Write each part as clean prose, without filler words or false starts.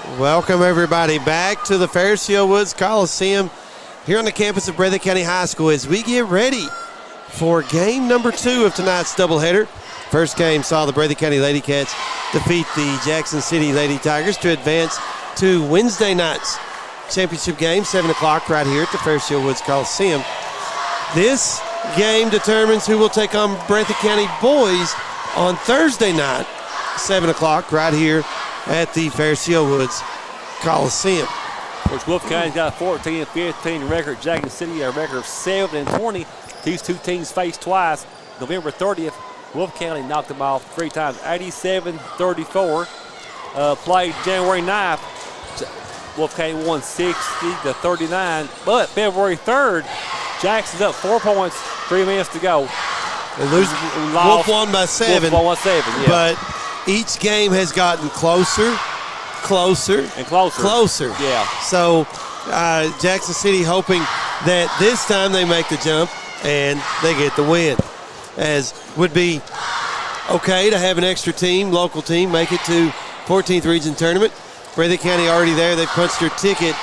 Welcome, everybody, back to the Fairfield Woods Coliseum here on the campus of Breathitt County High School as we get ready for game number 2 of tonight's doubleheader. First game saw the Breathitt County Lady Cats defeat the Jackson City Lady Tigers to advance to Wednesday night's championship game, 7 o'clock right here at the Fairfield Woods Coliseum. This game determines who will take on Breathitt County boys on Thursday night, 7 o'clock right here at the Fairfield Woods Coliseum. Coach Wolfe County's got a 14-15 record. Jackson City a record of 7-20. These two teams faced twice. November 30th, Wolfe County knocked them off 3 times, 87-34. Played January 9th. Wolfe County won 60-39. But February 3rd, Jackson's up 4 points, 3 minutes to go. Wolfe won by 7. Wolfe won by 7, yeah. But each game has gotten closer. Yeah. So Jackson City hoping that this time they make the jump and they get the win. As would be okay to have an extra team, local team, make it to 14th Region Tournament. Breathitt County already there. They've punched their ticket.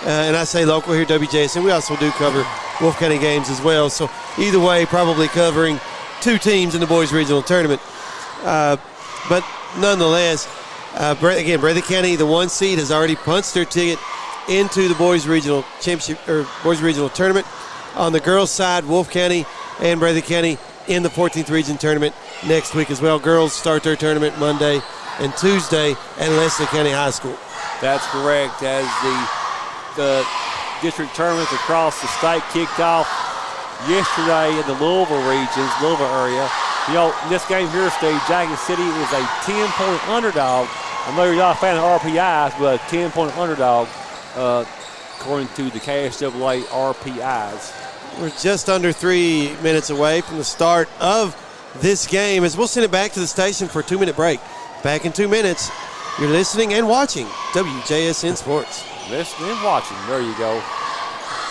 And I say local here, WJSN. We also do cover Wolfe County games as well. So either way, probably covering 2 teams in the boys regional tournament. But nonetheless, again, Breathitt County, the 1 seed, has already punched their ticket into the boys regional championship or boys regional tournament. On the girls' side, Wolfe County and Breathitt County in the 14th Region tournament next week as well. Girls start their tournament Monday and Tuesday at Leslie County High School. That's correct. As the district tournaments across the state kicked off yesterday in the Louisville area. You know, in this game here, Steve, Jackson City is a 10-point underdog. I know you're not a fan of RPIs, but a 10-point underdog according to the KSAA RPIs. We're just under 3 minutes away from the start of this game as we'll send it back to the station for a 2-minute break. Back in 2 minutes. You're listening and watching WJSN Sports. Listening and watching. There you go.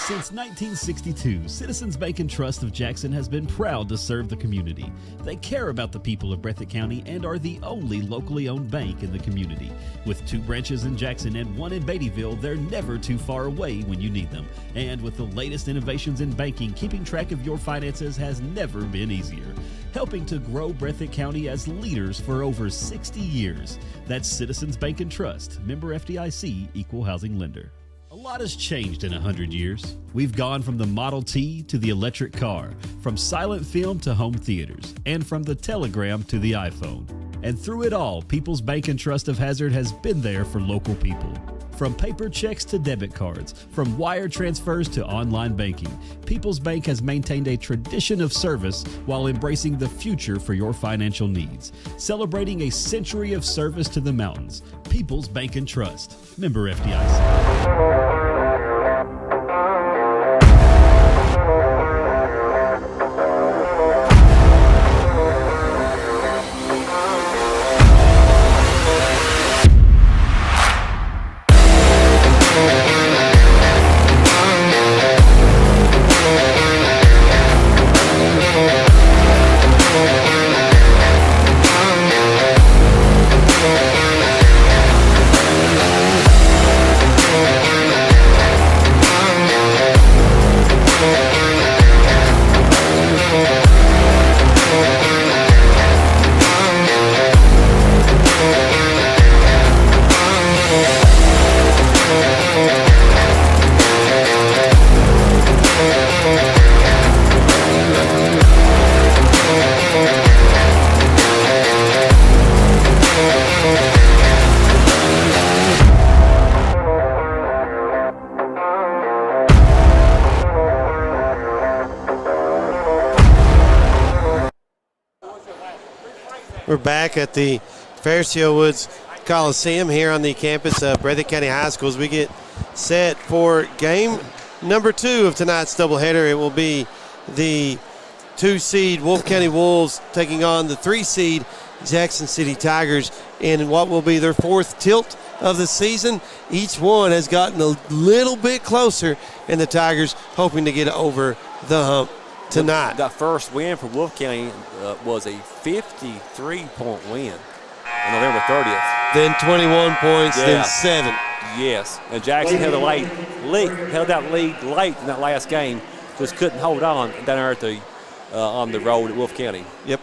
Since 1962, Citizens Bank and Trust of Jackson has been proud to serve the community. They care about the people of Breathitt County and are the only locally owned bank in the community. With 2 branches in Jackson and 1 in Beattyville, they're never too far away when you need them. And with the latest innovations in banking, keeping track of your finances has never been easier. Helping to grow Breathitt County as leaders for over 60 years. That's Citizens Bank and Trust, member FDIC, equal housing lender. A lot has changed in 100 years. We've gone from the Model T to the electric car, from silent film to home theaters, and from the telegram to the iPhone. And through it all, People's Bank and Trust of Hazard has been there for local people. From paper checks to debit cards, from wire transfers to online banking, People's Bank has maintained a tradition of service while embracing the future for your financial needs. Celebrating a century of service to the mountains. People's Bank and Trust, member FDIC. We're back at the Fairfield Woods Coliseum here on the campus of Breathitt County High School as we get set for game number 2 of tonight's doubleheader. It will be the 2-seed Wolfe County Wolves taking on the 3-seed Jackson City Tigers in what will be their 4th tilt of the season. Each one has gotten a little bit closer, and the Tigers hoping to get over the hump tonight. That first win for Wolfe County was a 53-point win on November 30th. Then 21 points, then 7. Yes, and Jackson held that lead late in that last game. Just couldn't hold on down there at on the road at Wolfe County. Yep.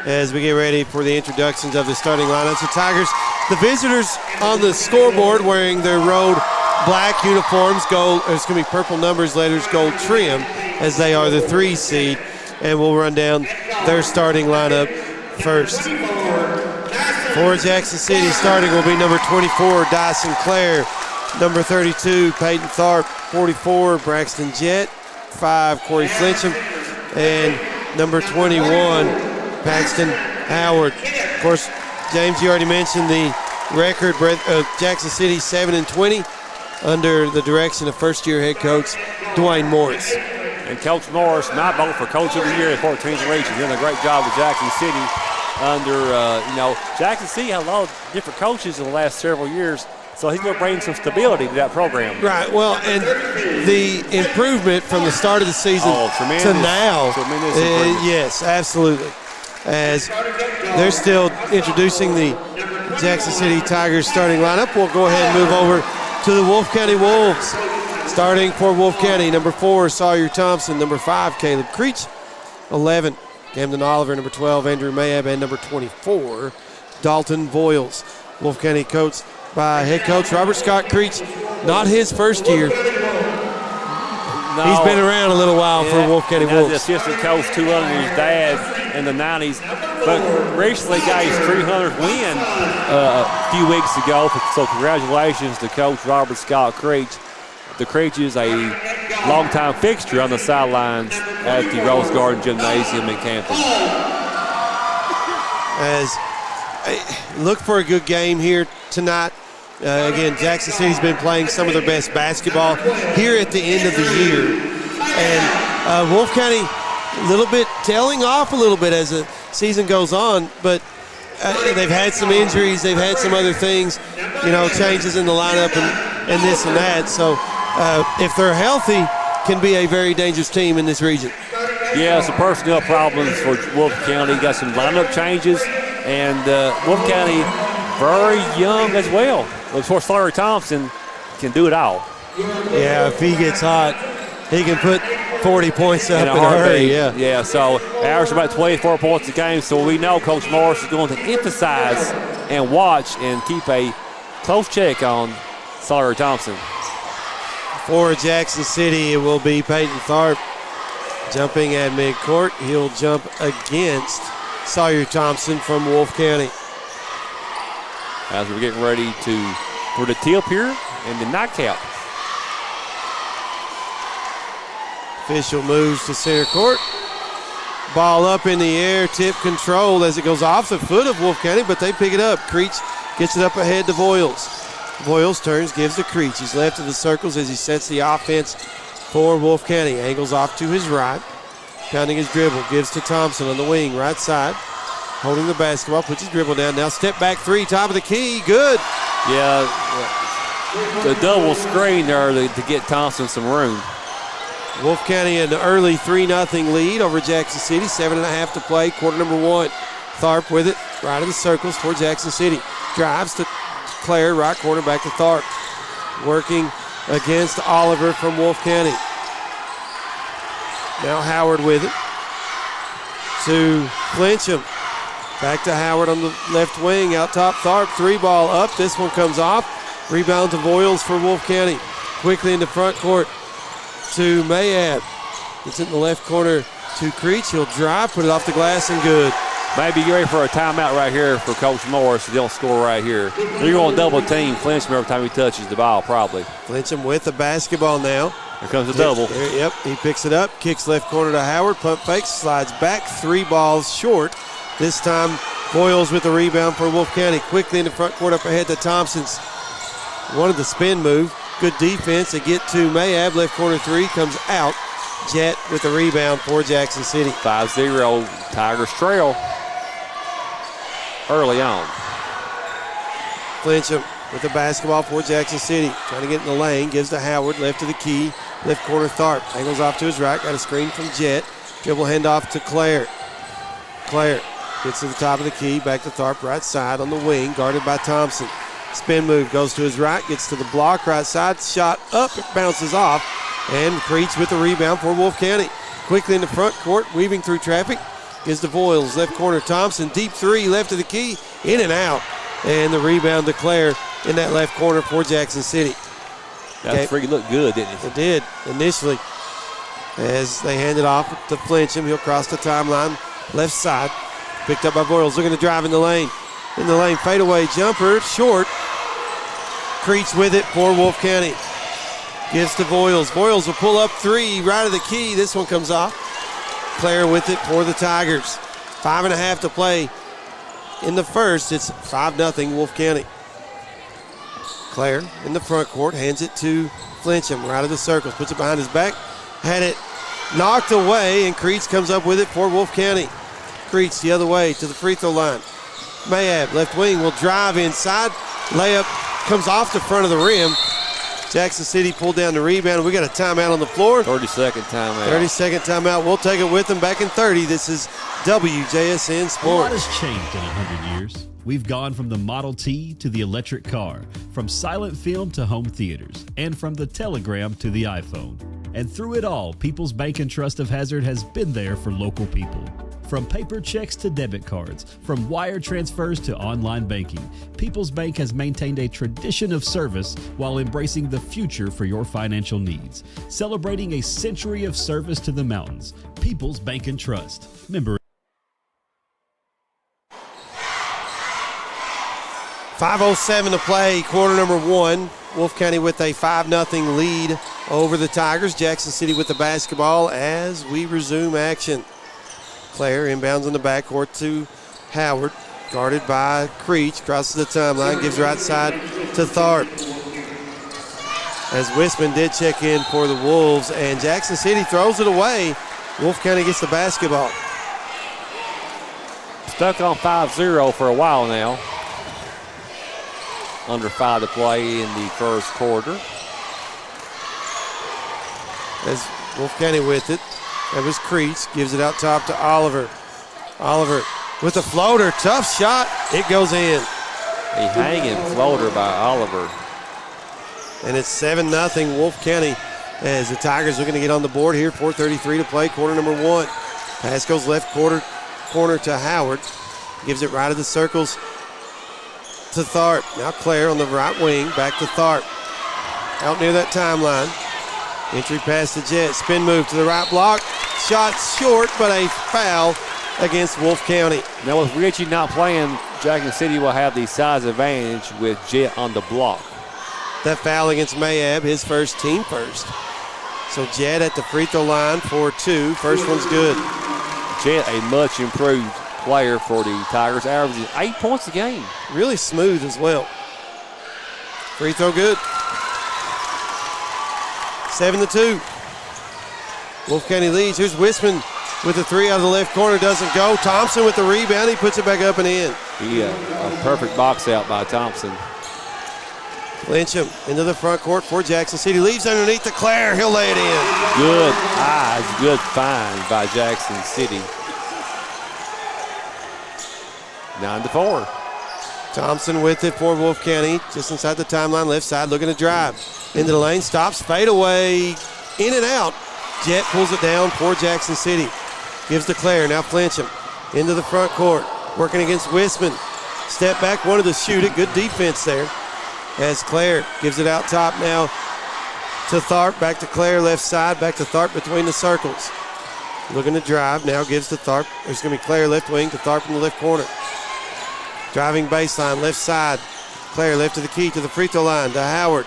As we get ready for the introductions of the starting lineups, the Tigers, the visitors on the scoreboard wearing their road black uniforms, gold. It's going to be purple numbers, letters, gold trim, as they are the 3 seed. And we'll run down their starting lineup first. For Jackson City, starting will be number 24, Dyson Clare. Number 32, Peyton Tharp. 44, Braxton Jett. 5, Corey Flincham. And number 21, Paxton Howard. Of course, James, you already mentioned the record of Jackson City 7-20 under the direction of first-year head coach Dwayne Morris. And Coach Morris might vote for Coach of the Year in 14th region. Doing a great job with Jackson City. Jackson City had a lot of different coaches in the last several years, so he's going to bring some stability to that program. Right. Well, and the improvement from the start of the season to now. Tremendous improvement. Yes, absolutely. As they're still introducing the Jackson City Tigers starting lineup, we'll go ahead and move over to the Wolfe County Wolves. Starting for Wolfe County, number 4, Sawyer Thompson. Number 5, Caleb Creech. 11, Camden Oliver. Number 12, Andrew Mayab. And number 24, Dalton Voiles. Wolfe County coached by head coach Robert Scott Creech. Not his first year. No. He's been around a little while for Wolfe County Wolves. The assistant coach, 2 under his dad in the 90s. But recently got his 300th win a few weeks ago. So congratulations to Coach Robert Scott Creech. The Creech is a longtime fixture on the sidelines at the Rose Garden Gymnasium in Canton. As look for a good game here tonight. Again, Jackson City's been playing some of their best basketball here at the end of the year. And Wolfe County a little bit tailing off a little bit as the season goes on, but they've had some injuries, they've had some other things, changes in the lineup and this and that. So if they're healthy, can be a very dangerous team in this region. Yeah, some personnel problems for Wolfe County. Got some lineup changes, and Wolfe County very young as well. Of course, Sawyer Thompson can do it all. Yeah, if he gets hot, he can put 40 points up in a hurry. Yeah, so average about 24 points a game. So we know Coach Morris is going to emphasize and watch and keep a close check on Sawyer Thompson. For Jackson City, it will be Peyton Tharp jumping at midcourt. He'll jump against Sawyer Thompson from Wolfe County. As we're getting ready for the tip here and the nightcap. Official moves to center court. Ball up in the air, tip controlled as it goes off the foot of Wolfe County, but they pick it up. Creech gets it up ahead to Voiles. Voiles turns, gives to Creech. He's left of the circles as he sets the offense for Wolfe County. Angles off to his right. Pounding his dribble, gives to Thompson on the wing, right side. Holding the basketball, puts his dribble down. Now step back 3, top of the key, good. Yeah, the double screen there to get Thompson some room. Wolfe County an early 3-0 lead over Jackson City. 7.5 to play, quarter number 1. Tharp with it, right of the circles for Jackson City. Drives to Clare, right corner, back to Tharp. Working against Oliver from Wolfe County. Now Howard with it to Flincham. Back to Howard on the left wing, out top Tharp, 3-ball up. This one comes off. Rebound to Voiles for Wolfe County. Quickly into front court to Mayab. It's in the left corner to Creech. He'll drive, put it off the glass, and good. Maybe get ready for a timeout right here for Coach Morris. They'll score right here. They're going to double team Flincham every time he touches the ball, probably. Flincham with the basketball now. Here comes the double. Yep, he picks it up, kicks left corner to Howard, pump fakes, slides back, 3 balls short. This time, Voiles with the rebound for Wolfe County. Quickly in the front court up ahead to Thompson's. Wanted the spin move. Good defense. They get to Mayab. Left corner 3 comes out. Jett with the rebound for Jackson City. 5-0 Tigers trail early on. Flincham with the basketball for Jackson City. Trying to get in the lane. Gives to Howard. Left to the key. Left corner Tharp. Angles off to his right. Got a screen from Jett. Dribble handoff to Clare. Clare Gets to the top of the key, back to Tharp, right side on the wing, guarded by Thompson. Spin move, goes to his right, gets to the block, right side, shot up, it bounces off, and Creech with the rebound for Wolfe County. Quickly in the front court, weaving through traffic, gives to Voiles, left corner Thompson, deep three, left of the key, in and out, and the rebound to Claire in that left corner for Jackson City. That three looked good, didn't it? It did, initially. As they hand it off to Flincham, he'll cross the timeline, left side. Picked up by Voiles, looking to drive in the lane. In the lane, fadeaway jumper, short. Creech with it for Wolfe County. Gives to Voiles. Voiles will pull up three, right of the key. This one comes off. Claire with it for the Tigers. 5.5 to play in the first. It's 5-0 Wolfe County. Claire in the front court, hands it to Flincham, right of the circles, puts it behind his back. Had it knocked away, and Creech comes up with it for Wolfe County. Creech the other way to the free throw line. Mayab, left wing, will drive inside. Layup comes off the front of the rim. Jackson City pulled down the rebound. We got a timeout on the floor. 30-second timeout. 30-second timeout. We'll take it with them back in 30. This is WJSN Sports. A lot has changed in 100 years. We've gone from the Model T to the electric car, from silent film to home theaters, and from the telegram to the iPhone. And through it all, People's Bank and Trust of Hazard has been there for local people. From paper checks to debit cards, from wire transfers to online banking, People's Bank has maintained a tradition of service while embracing the future for your financial needs. Celebrating a century of service to the mountains. People's Bank and Trust. Member 5:07 to play, quarter number one. Wolfe County with a 5-0 lead over the Tigers. Jackson City with the basketball as we resume action. Claire inbounds in the backcourt to Howard, guarded by Creech, crosses the timeline, gives right side to Tharp. As Wisman did check in for the Wolves, and Jackson City throws it away. Wolfe County gets the basketball. Stuck on 5-0 for a while now. Under 5 to play in the first quarter. As Wolfe County with it. That was Creech. Gives it out top to Oliver. Oliver with a floater. Tough shot. It goes in. A hanging floater by Oliver. And it's 7-0 Wolfe County as the Tigers are going to get on the board here. 4:33 to play, quarter number one. Pass goes left corner to Howard. Gives it right of the circles to Tharp. Now Claire on the right wing. Back to Tharp. Out near that timeline. Entry pass to Jet. Spin move to the right block. Shot short, but a foul against Wolfe County. Now with Richie not playing, Jackson City will have the size advantage with Jet on the block. That foul against Mayab, his first, team first. So Jet at the free throw line for two. First one's good. Jet, a much improved player for the Tigers, averaging 8 points a game. Really smooth as well. Free throw good. 7-2. Wolfe County leads. Here's Wisman with the three out of the left corner. Doesn't go. Thompson with the rebound. He puts it back up and in. Yeah, a perfect box out by Thompson. Flincham into the front court for Jackson City. Leaves underneath to Claire. He'll lay it in. Good eyes, good find by Jackson City. 9-4. Thompson with it for Wolfe County. Just inside the timeline, left side, looking to drive. Into the lane, stops, fade away, in and out. Jet pulls it down for Jackson City. Gives to Claire, now Flincham. Into the front court, working against Wisman. Step back, wanted to shoot it. Good defense there. As Claire gives it out top now to Tharp. Back to Claire, left side. Back to Tharp between the circles. Looking to drive, now gives to Tharp. There's going to be Claire left wing to Tharp in the left corner. Driving baseline, left side. Claire left to the key to the free throw line to Howard.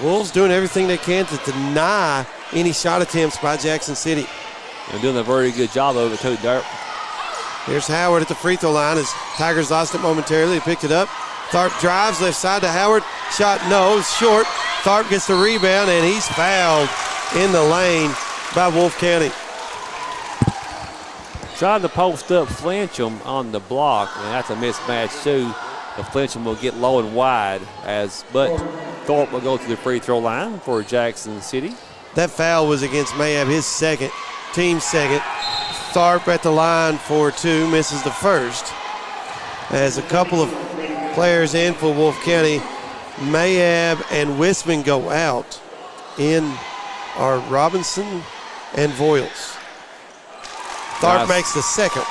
Wolves doing everything they can to deny any shot attempts by Jackson City. They're doing a very good job of it too, Dirk. Here's Howard at the free throw line as Tigers lost it momentarily. He picked it up. Tharp drives left side to Howard. Shot no, short. Tharp gets the rebound and he's fouled in the lane by Wolfe County. Trying to post up Flincham on the block, and that's a mismatch too. The Flincham will get low and wide, but Thorpe will go to the free throw line for Jackson City. That foul was against Mayab, his second, team second. Tharp at the line for 2, misses the first. As a couple of players in for Wolfe County, Mayab and Wisman go out. In are Robinson and Voiles. Tharp makes the second.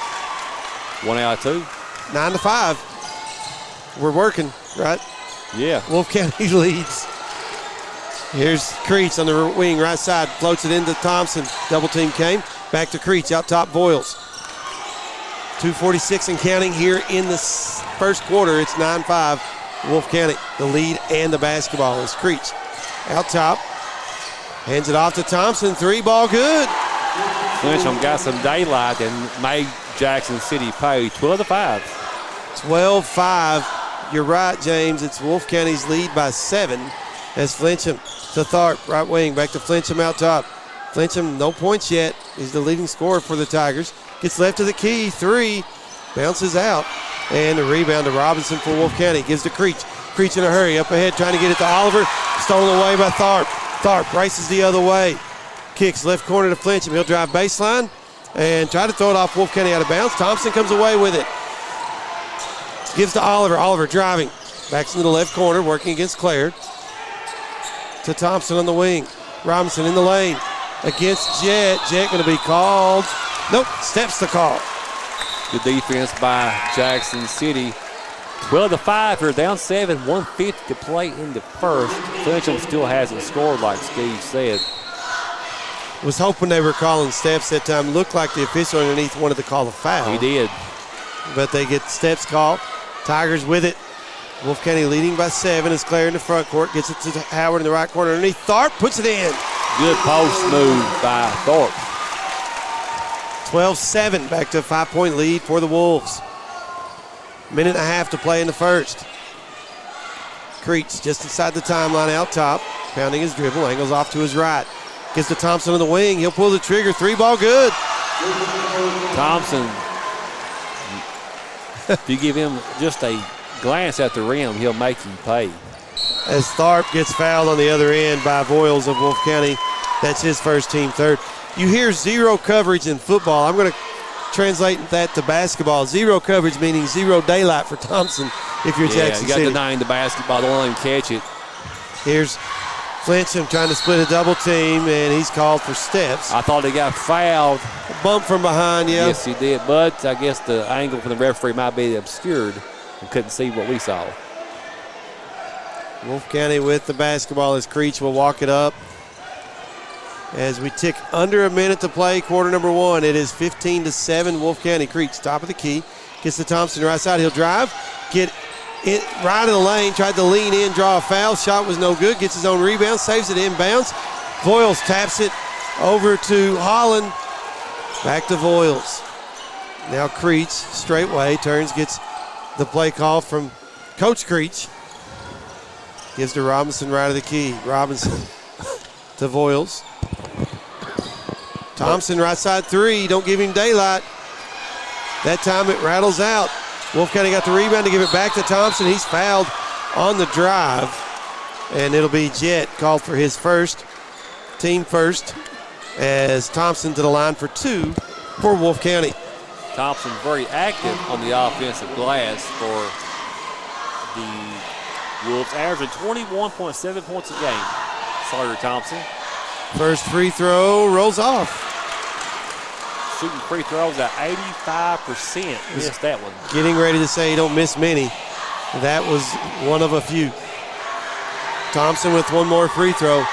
1 out of 2. 9-5. We're working, right? Yeah. Wolfe County leads. Here's Creech on the wing, right side, floats it into Thompson. Double team came. Back to Creech, out top Voiles. 2:46 and counting here in the first quarter. It's 9-5. Wolfe County, the lead and the basketball is Creech. Out top, hands it off to Thompson. 3 ball good. Flincham got some daylight and made Jackson City pay. 12-5. 12-5. You're right, James. It's Wolfe County's lead by 7 as Flincham to Tharp, right wing. Back to Flincham out top. Flincham, no points yet. He's the leading scorer for the Tigers. Gets left to the key. 3. Bounces out. And the rebound to Robinson for Wolfe County. Gives to Creech. Creech in a hurry. Up ahead trying to get it to Oliver. Stolen away by Tharp. Tharp races the other way. Kicks left corner to Flincham. He'll drive baseline and try to throw it off Wolfe County out of bounds. Thompson comes away with it. Gives to Oliver. Oliver driving. Backs into the left corner, working against Claire. To Thompson on the wing. Robinson in the lane. Against Jet. Jet going to be called. Nope. Steps the call. Good defense by Jackson City. 12-5. They're down 7. 1:50 to play in the first. Flincham still hasn't scored, like Steve said. Was hoping they were calling steps that time. Looked like the official underneath wanted to call a foul. He did. But they get steps called. Tigers with it. Wolfe County leading by 7 as Claire in the front court. Gets it to Howard in the right corner underneath. Tharp puts it in. Good post move by Thorpe. 12-7. Back to a 5-point lead for the Wolves. Minute and a half to play in the first. Creech just inside the timeline out top. Pounding his dribble. Angles off to his right. Gets to Thompson on the wing. He'll pull the trigger. 3 ball good. Thompson, if you give him just a glance at the rim, he'll make him pay. As Tharp gets fouled on the other end by Voiles of Wolfe County. That's his first team third. You hear zero coverage in football. I'm going to translate that to basketball. Zero coverage meaning zero daylight for Thompson if you're Jackson you got City. denying the basketball. Don't let him catch it. Here's Flincham trying to split a double team, and he's called for steps. I thought he got fouled. Bump from behind, yeah. Yes, he did. But I guess the angle from the referee might be obscured and couldn't see what we saw. Wolfe County with the basketball as Creech will walk it up. As we tick under a minute to play, quarter number 1, it is 15-7. Wolfe County. Creech top of the key. Gets to Thompson right side. He'll drive. Get it right in the lane. Tried to lean in, draw a foul. Shot was no good. Gets his own rebound. Saves it inbounds. Voiles taps it over to Holland. Back to Voiles. Now Creech straight way. Turns, gets the play call from Coach Creech. Gives to Robinson right of the key. Robinson to Voiles. Thompson right side 3. Don't give him daylight. That time it rattles out. Wolfe County got the rebound to give it back to Thompson. He's fouled on the drive. And it'll be Jet called for his first, team first, as Thompson to the line for 2 for Wolfe County. Thompson very active on the offensive glass for the Wolves, averaging 21.7 points a game. Sawyer Thompson. First free throw rolls off. Shooting free throws at 85%. Missed that one. Getting ready to say he don't miss many. That was one of a few. Thompson with one more free throw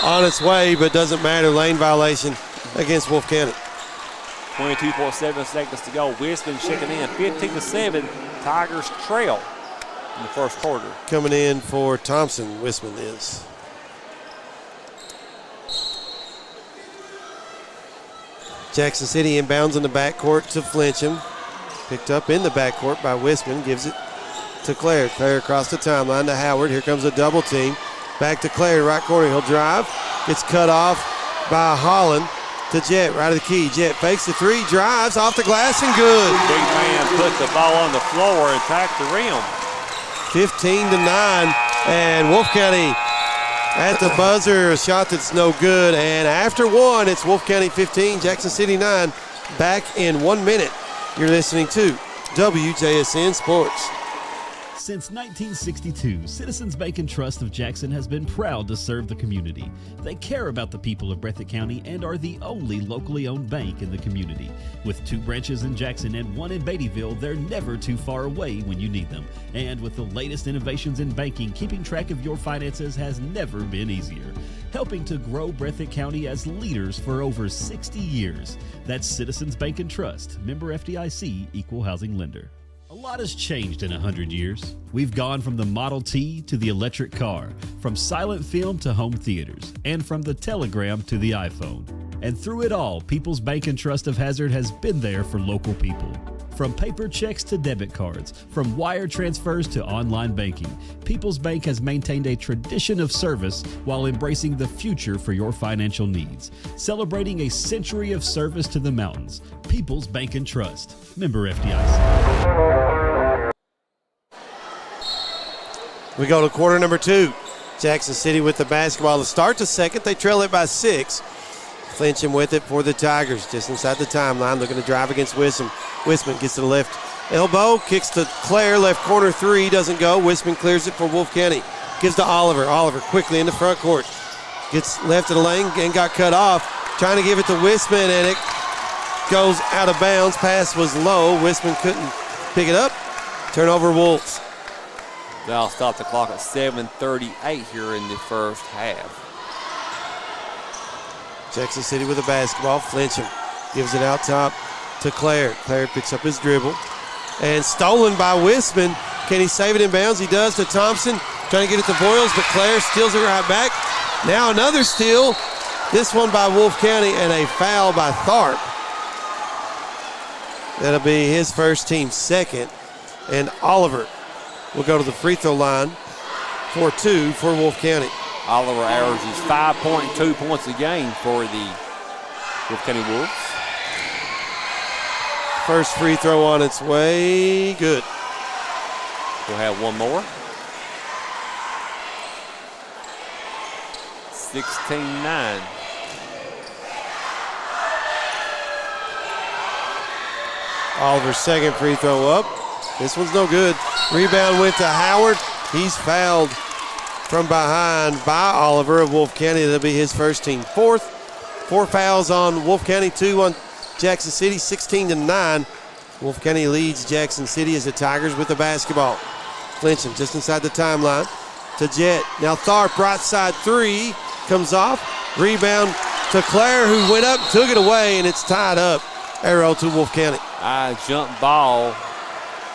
on its way, but doesn't matter. Lane violation against Wolfe County. 22.7 seconds to go. Wisman checking in. 15-7. Tigers trail in the first quarter. Coming in for Thompson, Wisman is. Jackson City inbounds in the backcourt to Flincham. Picked up in the backcourt by Wisman. Gives it to Claire. Claire across the timeline to Howard. Here comes a double team. Back to Claire, right corner. He'll drive. Gets cut off by Holland to Jet, right of the key. Jet fakes the 3, drives off the glass and good. Big man put the ball on the floor and attacked the rim. 15-9, and Wolfe County at the buzzer, a shot that's no good. And after 1, it's Wolfe County 15, Jackson City 9. back in 1 minute. You're listening to WJSN Sports. Since 1962, Citizens Bank and Trust of Jackson has been proud to serve the community. They care about the people of Breathitt County and are the only locally owned bank in the community. With 2 branches in Jackson and 1 in Beattyville, they're never too far away when you need them. And with the latest innovations in banking, keeping track of your finances has never been easier. Helping to grow Breathitt County as leaders for over 60 years. That's Citizens Bank and Trust, member FDIC, equal housing lender. A lot has changed in 100 years. We've gone from the Model T to the electric car, from silent film to home theaters, and from the telegram to the iPhone. And through it all, People's Bank and Trust of Hazard has been there for local people. From paper checks to debit cards, from wire transfers to online banking, People's Bank has maintained a tradition of service while embracing the future for your financial needs. Celebrating a century of service to the mountains. People's Bank and Trust, member FDIC. We go to quarter number 2. Jackson City with the basketball to start the second. They trail it by 6. Clinching with it for the Tigers, just inside the timeline. They're going to drive against Wisman. Wisman gets to the left elbow, kicks to Clare, left corner 3, doesn't go. Wisman clears it for Wolfe County. Gives to Oliver. Oliver quickly in the front court. Gets left of the lane and got cut off. Trying to give it to Wisman, and it goes out of bounds. Pass was low. Wisman couldn't pick it up. Turnover Wolves. That'll stop the clock at 7:38 here in the first half. Jackson City with the basketball. Flincham gives it out top to Clare. Clare picks up his dribble. And stolen by Wisman. Can he save it in bounds? He does to Thompson. Trying to get it to Boyles, but Clare steals it right back. Now another steal. This one by Wolfe County, and a foul by Tharp. That'll be his first, team second. And Oliver will go to the free throw line for 2 for Wolfe County. Oliver averages 5.2 points a game for the Wolfe County Wolves. First free throw on its way. Good. We'll have one more. 16-9. Oliver's second free throw up. This one's no good. Rebound went to Howard. He's fouled from behind by Oliver of Wolfe County. That'll be his first, team fourth. 4 fouls on Wolfe County, 2 on Jackson City, 16-9. Wolfe County leads Jackson City as the Tigers with the basketball. Flinching just inside the timeline to Jet. Now Tharp, right side 3, comes off. Rebound to Clare, who went up, took it away, and it's tied up. Arrow to Wolfe County. Jump ball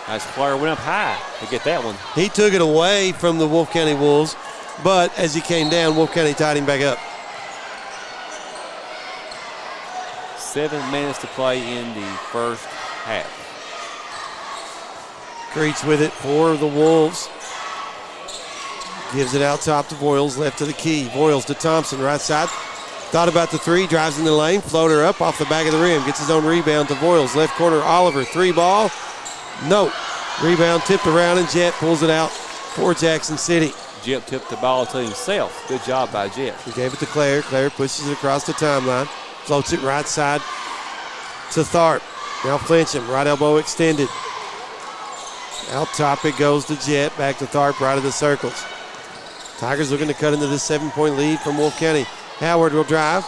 as Clare went up high to get that one. He took it away from the Wolfe County Wolves, but as he came down, Wolfe County tied him back up. 7 minutes to play in the first half. Creech with it for the Wolves. Gives it out top to Boyles, left to the key. Boyles to Thompson, right side. Thought about the 3, drives in the lane, floater up off the back of the rim. Gets his own rebound to Boyles. Left corner, Oliver, 3 ball. No. Rebound tipped around, and Jet pulls it out for Jackson City. Jet tipped the ball to himself. Good job by Jet. He gave it to Clare. Clare pushes it across the timeline. Floats it right side to Tharp. Now Flincham, right elbow extended. Out top it goes to Jet. Back to Tharp, right of the circles. Tigers looking to cut into this 7-point lead from Wolfe County. Howard will drive.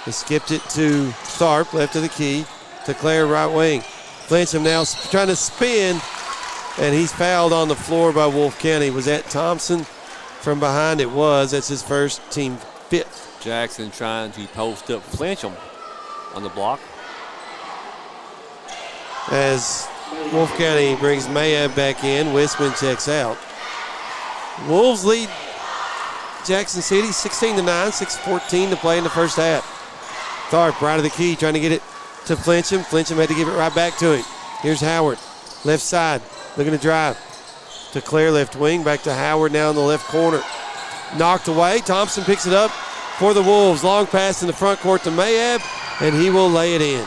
He skipped it to Tharp, left of the key, to Clare, right wing. Flincham now trying to spin, and he's fouled on the floor by Wolfe County. Was that Thompson from behind? It was. That's his first, team 5th. Jackson trying to post up Flincham on the block. As Wolfe County brings Mayab back in, Wisman checks out. Wolves lead Jackson City 16-9, 6:14 to play in the first half. Tharp right of the key, trying to get it to Flincham. Flincham had to give it right back to him. Here's Howard, left side, looking to drive. To Clare, left wing, back to Howard now in the left corner. Knocked away, Thompson picks it up for the Wolves. Long pass in the front court to Mayab, and he will lay it in.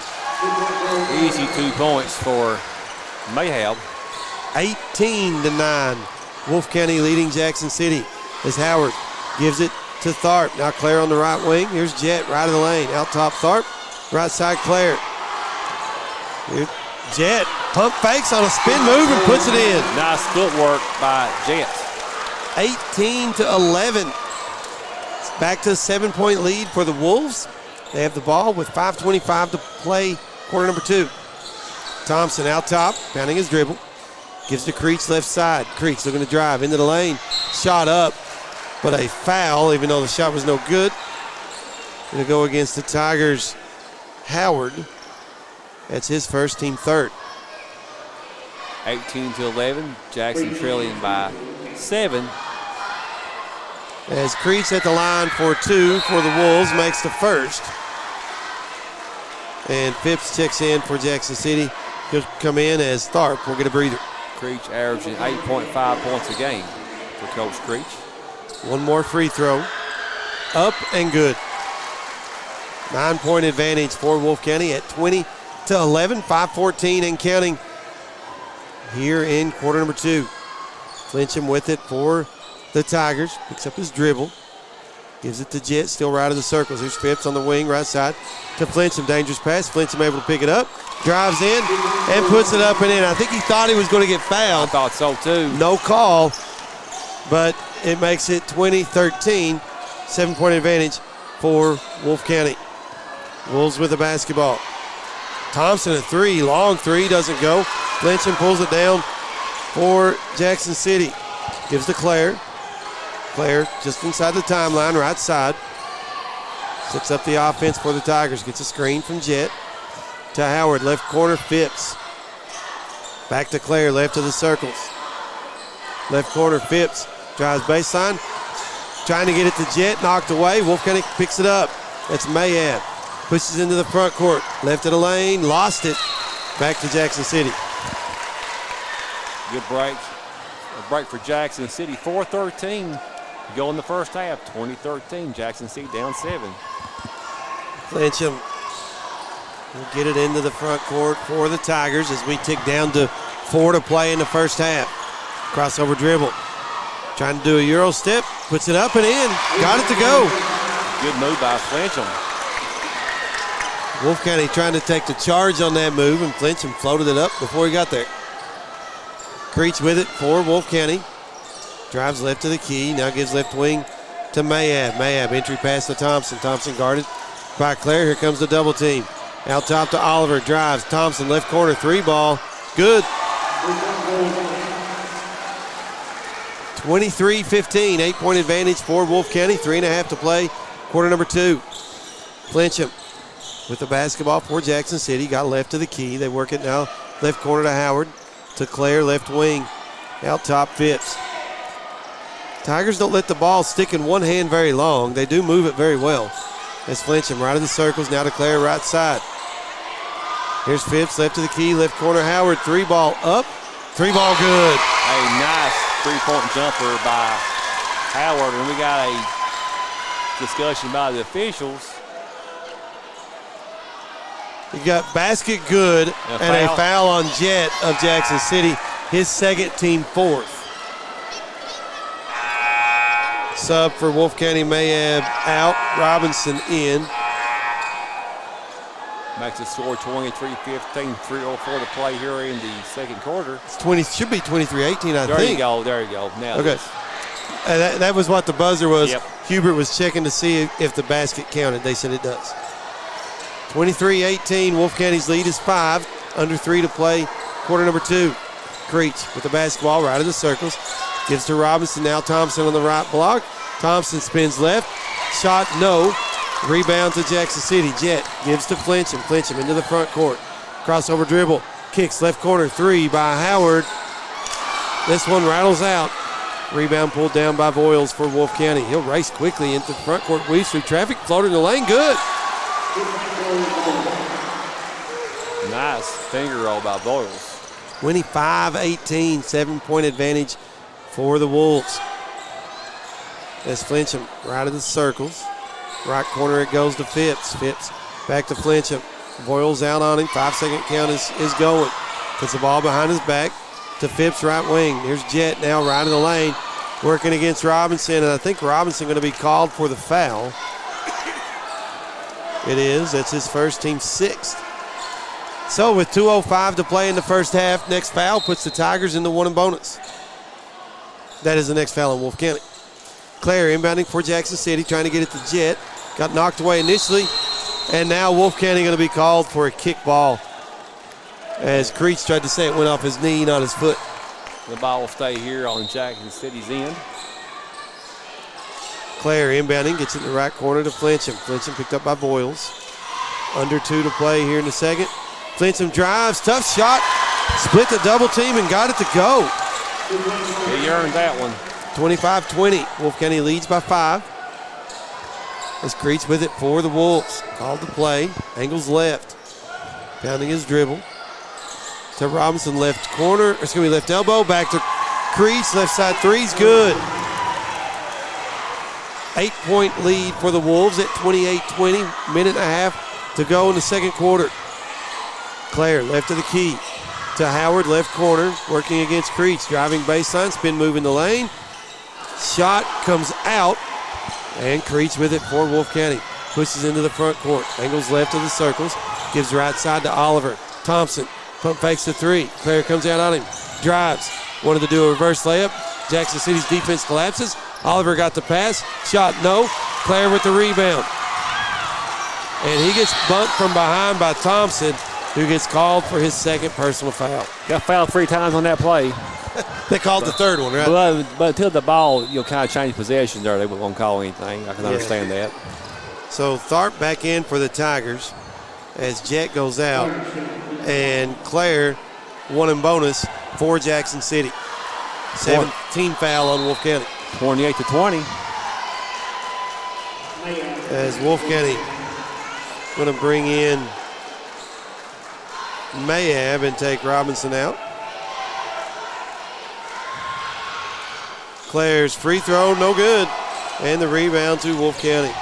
Easy 2 points for Mayab. 18-9. Wolfe County leading Jackson City as Howard gives it to Tharp. Now Clare on the right wing. Here's Jet right of the lane. Out top Tharp. Right side, Claire. Jet pump fakes on a spin move and puts it in. Nice footwork by Jet. 18-11. It's back to a 7-point lead for the Wolves. They have the ball with 5:25 to play, quarter number 2. Thompson out top, pounding his dribble. Gives to Creech left side. Creech looking to drive into the lane. Shot up, but a foul, even though the shot was no good. Going to go against the Tigers, Howard. That's his first, team third. 18-11. Jackson trailing by 7. As Creech at the line for 2 for the Wolves, makes the first. And Phipps checks in for Jackson City. He'll come in as Tharp will get a breather. Creech averaging 8.5 points a game for Coach Creech. One more free throw. Up and good. 9-point advantage for Wolfe County at 20-11, 5:14 and counting here in quarter number 2. Flincham with it for the Tigers. Picks up his dribble. Gives it to Jet, still right of the circles. Here's Phipps on the wing, right side to Flincham. Dangerous pass. Flincham able to pick it up. Drives in and puts it up and in. I think he thought he was going to get fouled. I thought so too. No call, but it makes it 20-13. 7-point advantage for Wolfe County. Wolves with the basketball. Thompson a 3, long 3, doesn't go. Flincham pulls it down for Jackson City. Gives to Claire. Claire just inside the timeline, right side. Sets up the offense for the Tigers. Gets a screen from Jet to Howard. Left corner, Phipps. Back to Claire, left of the circles. Left corner, Phipps. Drives baseline. Trying to get it to Jet, knocked away. Wolfe County picks it up. That's Mayab. Pushes into the front court. Left of the lane, lost it. Back to Jackson City. Good break. A break for Jackson City. 4:13 to go in the first half. 20-13. Jackson City down 7. Flincham will get it into the front court for the Tigers as we tick down to 4 to play in the first half. Crossover dribble. Trying to do a Euro step. Puts it up and in. Got it to go. Good move by Flincham. Wolfe County trying to take the charge on that move, and Flincham floated it up before he got there. Creech with it for Wolfe County. Drives left to the key. Now gives left wing to Mayab. Mayab entry pass to Thompson. Thompson guarded by Claire. Here comes the double team. Out top to Oliver. Drives. Thompson left corner 3 ball. Good. 23-15. 8-point advantage for Wolfe County. 3.5 to play. Quarter number 2. Flincham with the basketball for Jackson City. Got left to the key. They work it now. Left corner to Howard. To Claire, left wing. Out top, Phipps. Tigers don't let the ball stick in one hand very long. They do move it very well. That's Flincham right of the circles. Now to Claire, right side. Here's Phipps, left to the key. Left corner, Howard. 3 ball up. 3 ball good. A nice 3-point jumper by Howard. And we got a discussion by the officials. You got basket good and a foul on Jet of Jackson City. His second, team 4th. Sub for Wolfe County, Mayab out. Robinson in. Makes the score 23-15, 3:04 to play here in the second quarter. It's 20, should be 23-18, I think. There you go. Now okay. That was what the buzzer was. Yep. Hubert was checking to see if the basket counted. They said it does. 23-18, Wolfe County's lead is 5. Under 3 to play, quarter number 2. Creech with the basketball right of the circles. Gives to Robinson, now Thompson on the right block. Thompson spins left. Shot, no. Rebound to Jackson City. Jet gives to Flincham. Flincham into the front court. Crossover dribble. Kicks left corner 3 by Howard. This one rattles out. Rebound pulled down by Voiles for Wolfe County. He'll race quickly into the front court. Weaves through traffic. Floater in the lane. Good. Nice finger roll by Voiles. 25-18, 7-point advantage for the Wolves. That's Flincham right of the circles. Right corner it goes to Phipps. Phipps back to Flincham. Voiles out on him. 5-second count is going. Puts the ball behind his back to Phipps right wing. Here's Jet now right in the lane. Working against Robinson, and I think Robinson going to be called for the foul. It is. That's his first, team sixth. So with 2:05 to play in the first half, next foul puts the Tigers in the 1 and bonus. That is the next foul on Wolfe County. Claire inbounding for Jackson City, trying to get it to Jet. Got knocked away initially, and now Wolfe County going to be called for a kick ball. As Creech tried to say it went off his knee, not his foot. The ball will stay here on Jackson City's end. Claire inbounding, gets it in the right corner to Flincham. Flincham picked up by Boyles. Under 2 to play here in the second. Flincham drives, tough shot, split the double team and got it to go. He earned that one. 25-20, Wolfe County leads by 5. As Creech with it for the Wolves. Called the play, angles left. Pounding his dribble. To Robinson, left corner, it's going to be left elbow, back to Creech, left side three's good. 8-point lead for the Wolves at 28-20, minute and a half to go in the second quarter. Claire left of the key to Howard, left corner, working against Creech, driving baseline, spin move in the lane. Shot comes out, and Creech with it for Wolfe County. Pushes into the front court, angles left of the circles, gives right side to Oliver. Thompson, pump fakes the 3. Claire comes out on him, drives, wanted to do a reverse layup. Jackson City's defense collapses. Oliver got the pass, shot no. Claire with the rebound. And he gets bumped from behind by Thompson, who gets called for his second personal foul. Got fouled 3 times on that play. They called the third one, right? But until the ball, kind of change possession there, they won't call anything. I can understand that. So Tharp back in for the Tigers as Jet goes out. And Claire, 1 and bonus for Jackson City. 17 foul on Wolfe County. 28-20. As Wolfe County going to bring in Mayab and take Robinson out. Claire's free throw, no good. And the rebound to Wolfe County.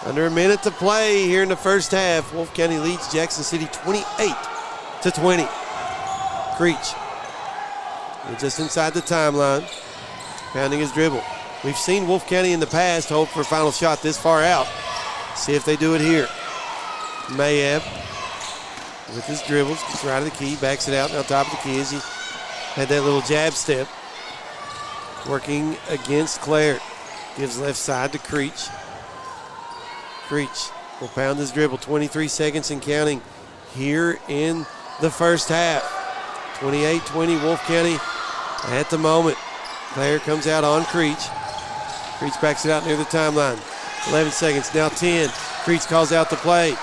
Under a minute to play here in the first half. Wolfe County leads Jackson City 28-20. Creech. Just inside the timeline. Pounding his dribble. We've seen Wolfe County in the past hold for a final shot this far out. See if they do it here. Mayab with his dribbles, gets right of the key, backs it out on top of the key as he had that little jab step. Working against Claire. Gives left side to Creech. Creech will pound his dribble. 23 seconds and counting here in the first half. 28-20 Wolfe County at the moment. Claire comes out on Creech. Creech backs it out near the timeline. 11 seconds, now 10. Creech calls out the play.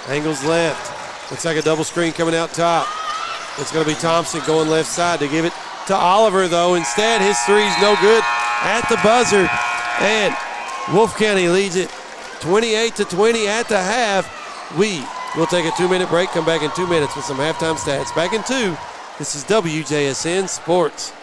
Angles left. Looks like a double screen coming out top. It's going to be Thompson going left side to give it to Oliver, though. Instead, his three's no good at the buzzer. And Wolfe County leads it 28-20 at the half. We will take a 2-minute break, come back in 2 minutes with some halftime stats. Back in 2. This is WJSN Sports.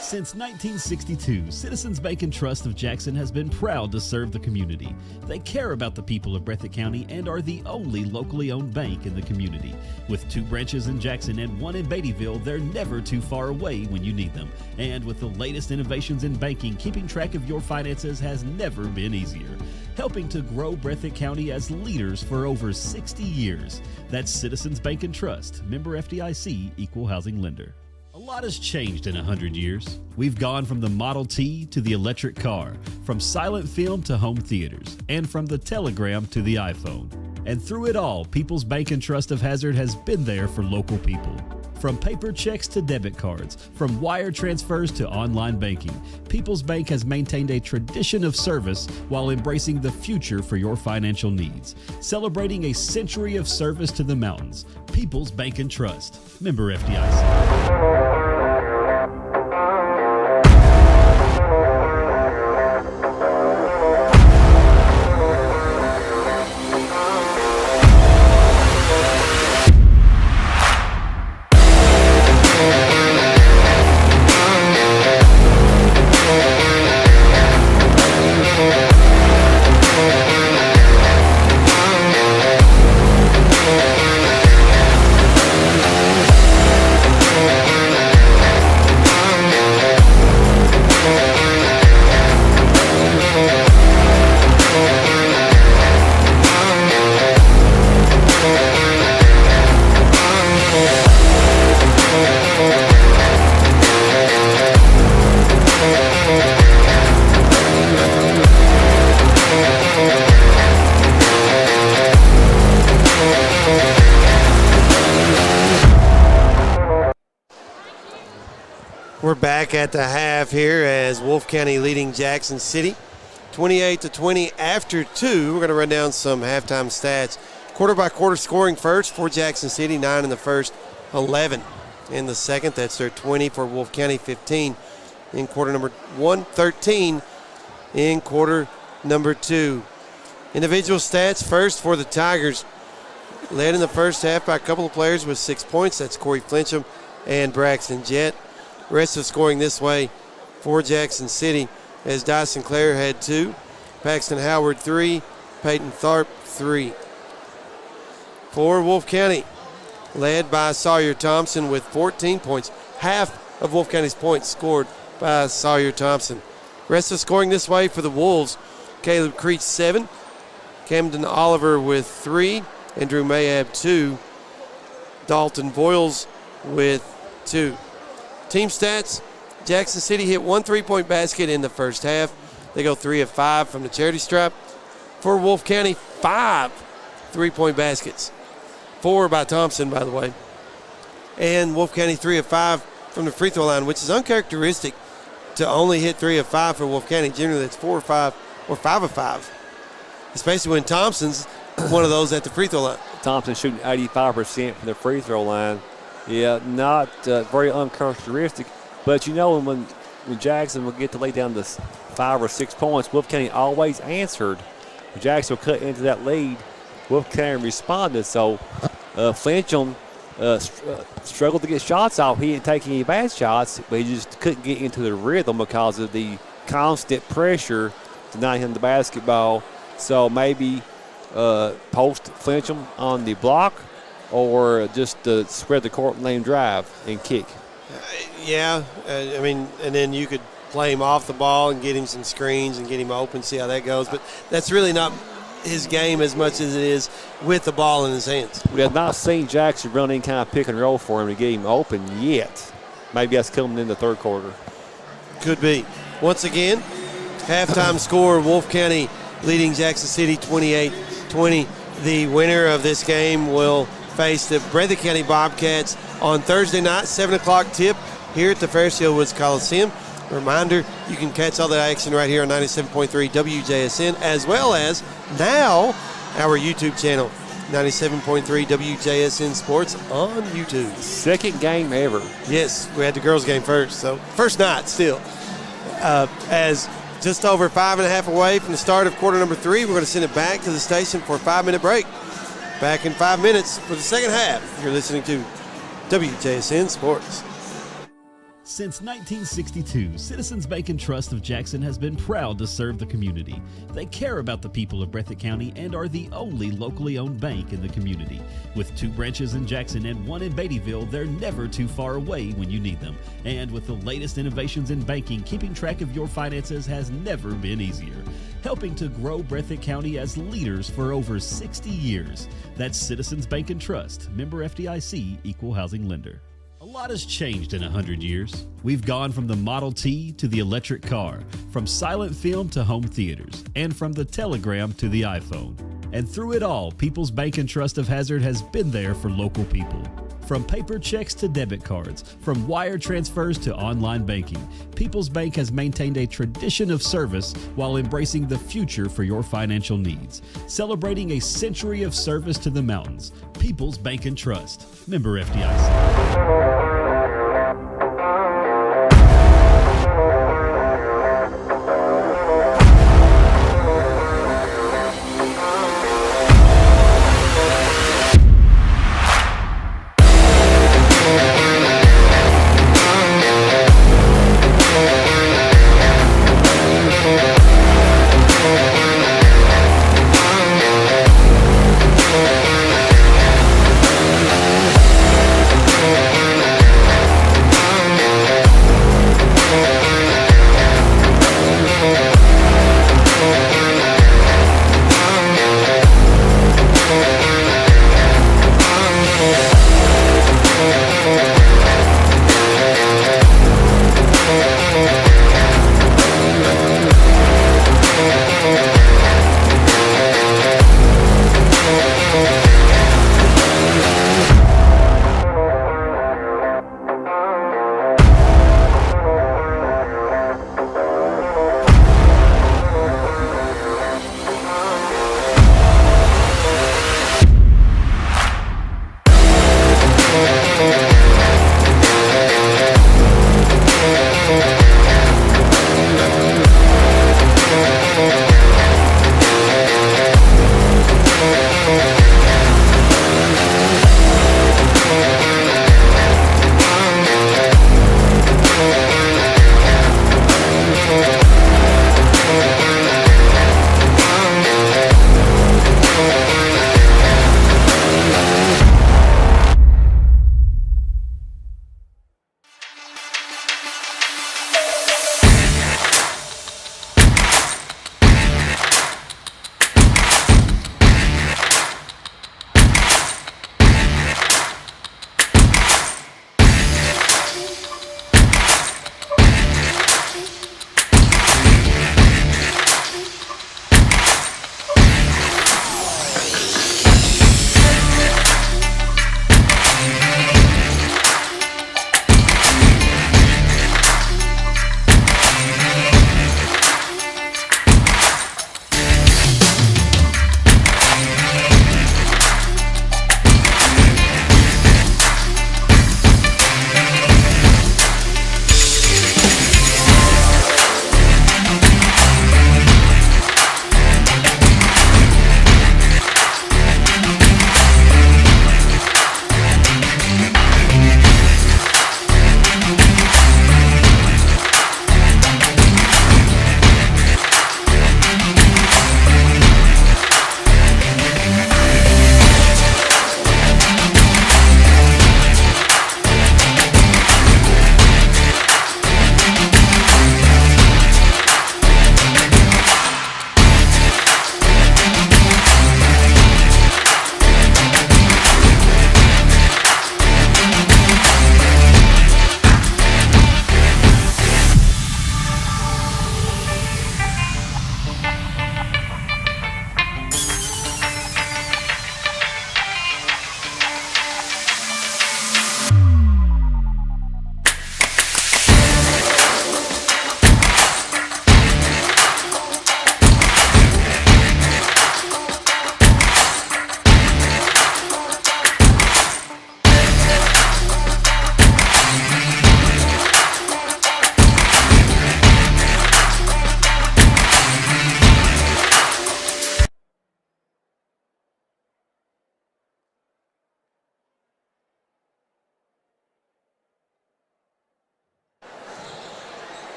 Since 1962, Citizens Bank and Trust of Jackson has been proud to serve the community. They care about the people of Breathitt County and are the only locally owned bank in the community. With 2 branches in Jackson and 1 in Beattyville, they're never too far away when you need them. And with the latest innovations in banking, keeping track of your finances has never been easier. Helping to grow Breathitt County as leaders for over 60 years. That's Citizens Bank and Trust, member FDIC, equal housing lender. A lot has changed in 100 years. We've gone from the Model T to the electric car, from silent film to home theaters, and from the telegram to the iPhone. And through it all, People's Bank and Trust of Hazard has been there for local people. From paper checks to debit cards, from wire transfers to online banking, People's Bank has maintained a tradition of service while embracing the future for your financial needs. Celebrating a century of service to the mountains. People's Bank and Trust, member FDIC. We're back at the half here as Wolfe County leading Jackson City 28-20 after 2. We're going to run down some halftime stats. Quarter by quarter scoring first for Jackson City, 9 in the first, 11 in the second. That's their 20 for Wolfe County, 15 in quarter number 1, 13 in quarter number 2. Individual stats first for the Tigers. Led in the first half by a couple of players with 6 points. That's Corey Flincham and Braxton Jett. Rest of scoring this way for Jackson City as Dyson Clare had 2, Paxton Howard 3, Peyton Tharp 3. For Wolfe County, led by Sawyer Thompson with 14 points. Half of Wolfe County's points scored by Sawyer Thompson. Rest of scoring this way for the Wolves, Caleb Creech 7, Camden Oliver with 3, Andrew Mayab 2, Dalton Boyles with 2. Team stats, Jackson City hit 1 3-point basket in the first half. They go 3 of 5 from the charity stripe. For Wolfe County, 5 3-point baskets. 4 by Thompson, by the way. And Wolfe County 3 of 5 from the free throw line, which is uncharacteristic to only hit 3 of 5 for Wolfe County. Generally, that's 4 or 5 or 5 of 5. Especially when Thompson's one of those at the free throw line. Thompson shooting 85% from the free throw line. Yeah, not very uncharacteristic. But you know, when Jackson will get to lay down this 5 or 6 points, Wolfe County always answered. When Jackson will cut into that lead, Wolfe County responded. So Flincham struggled to get shots off. He didn't take any bad shots, but he just couldn't get into the rhythm because of the constant pressure denying him the basketball. So maybe post Flincham on the block, or just spread the court lane drive and kick. I mean, and then you could play him off the ball and get him some screens and get him open, see how that goes. But that's really not his game as much as it is with the ball in his hands. We have not seen Jackson run any kind of pick and roll for him to get him open yet. Maybe that's coming in the third quarter. Could be. Once again, halftime score, Wolfe County leading Jackson City 28-20. The winner of this game will face the Breathitt County Bobcats on Thursday night, 7 o'clock tip here at the Fairfield Woods Coliseum. Reminder, you can catch all the action right here on 97.3 WJSN, as well as now our YouTube channel, 97.3 WJSN Sports on YouTube. Second game ever. Yes, we had the girls' game first, so first night still. As just over 5.5 away from the start of quarter number 3, we're going to send it back to the station for a 5-minute break. Back in 5 minutes for the second half. You're listening to WJSN Sports. Since 1962, Citizens Bank and Trust of Jackson has been proud to serve the community. They care about the people of Breathitt County and are the only locally owned bank in the community. With 2 branches in Jackson and 1 in Beattyville, they're never too far away when you need them. And with the latest innovations in banking, keeping track of your finances has never been easier. Helping to grow Breathitt County as leaders for over 60 years. That's Citizens Bank and Trust, member FDIC, equal housing lender. A lot has changed in 100 years. We've gone from the Model T to the electric car, from silent film to home theaters, and from the telegram to the iPhone. And through it all, People's Bank and Trust of Hazard has been there for local people. From paper checks to debit cards, from wire transfers to online banking, People's Bank has maintained a tradition of service while embracing the future for your financial needs. Celebrating a century of service to the mountains. People's Bank and Trust, member FDIC.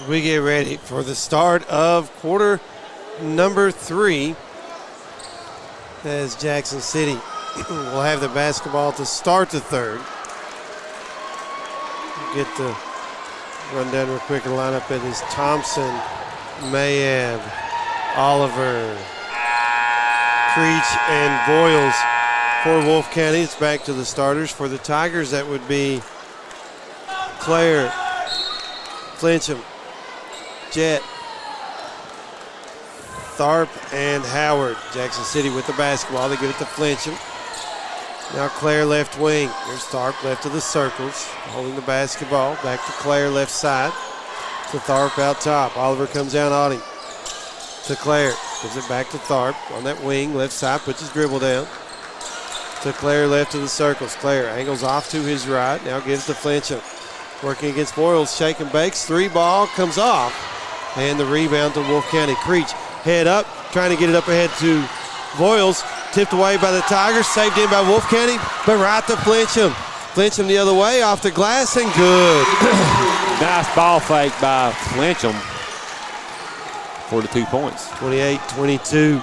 We get ready for the start of quarter number 3 as Jackson City will have the basketball to start the third. Get the rundown real quick. The lineup it is Thompson, Mayab, Oliver, Creech, and Boyles for Wolfe County. It's back to the starters. For the Tigers, that would be Clare, Flincham, Jett, Tharp, and Howard. Jackson City with the basketball. They give it to Flincham. Now Clare left wing. Here's Tharp left of the circles, holding the basketball. Back to Clare left side. To Tharp out top. Oliver comes down on him. To Clare. Gives it back to Tharp on that wing. Left side. Puts his dribble down. To Clare left of the circles. Clare angles off to his right. Now gives to Flincham. Working against Boyles. Shake and bakes. 3 ball comes off. And the rebound to Wolfe County. Creech head up. Trying to get it up ahead to Boyles. Tipped away by the Tigers, saved in by Wolfe County, but right to Flincham. Flincham the other way, off the glass, and good. Nice ball fake by Flincham for the 2 points. 28-22.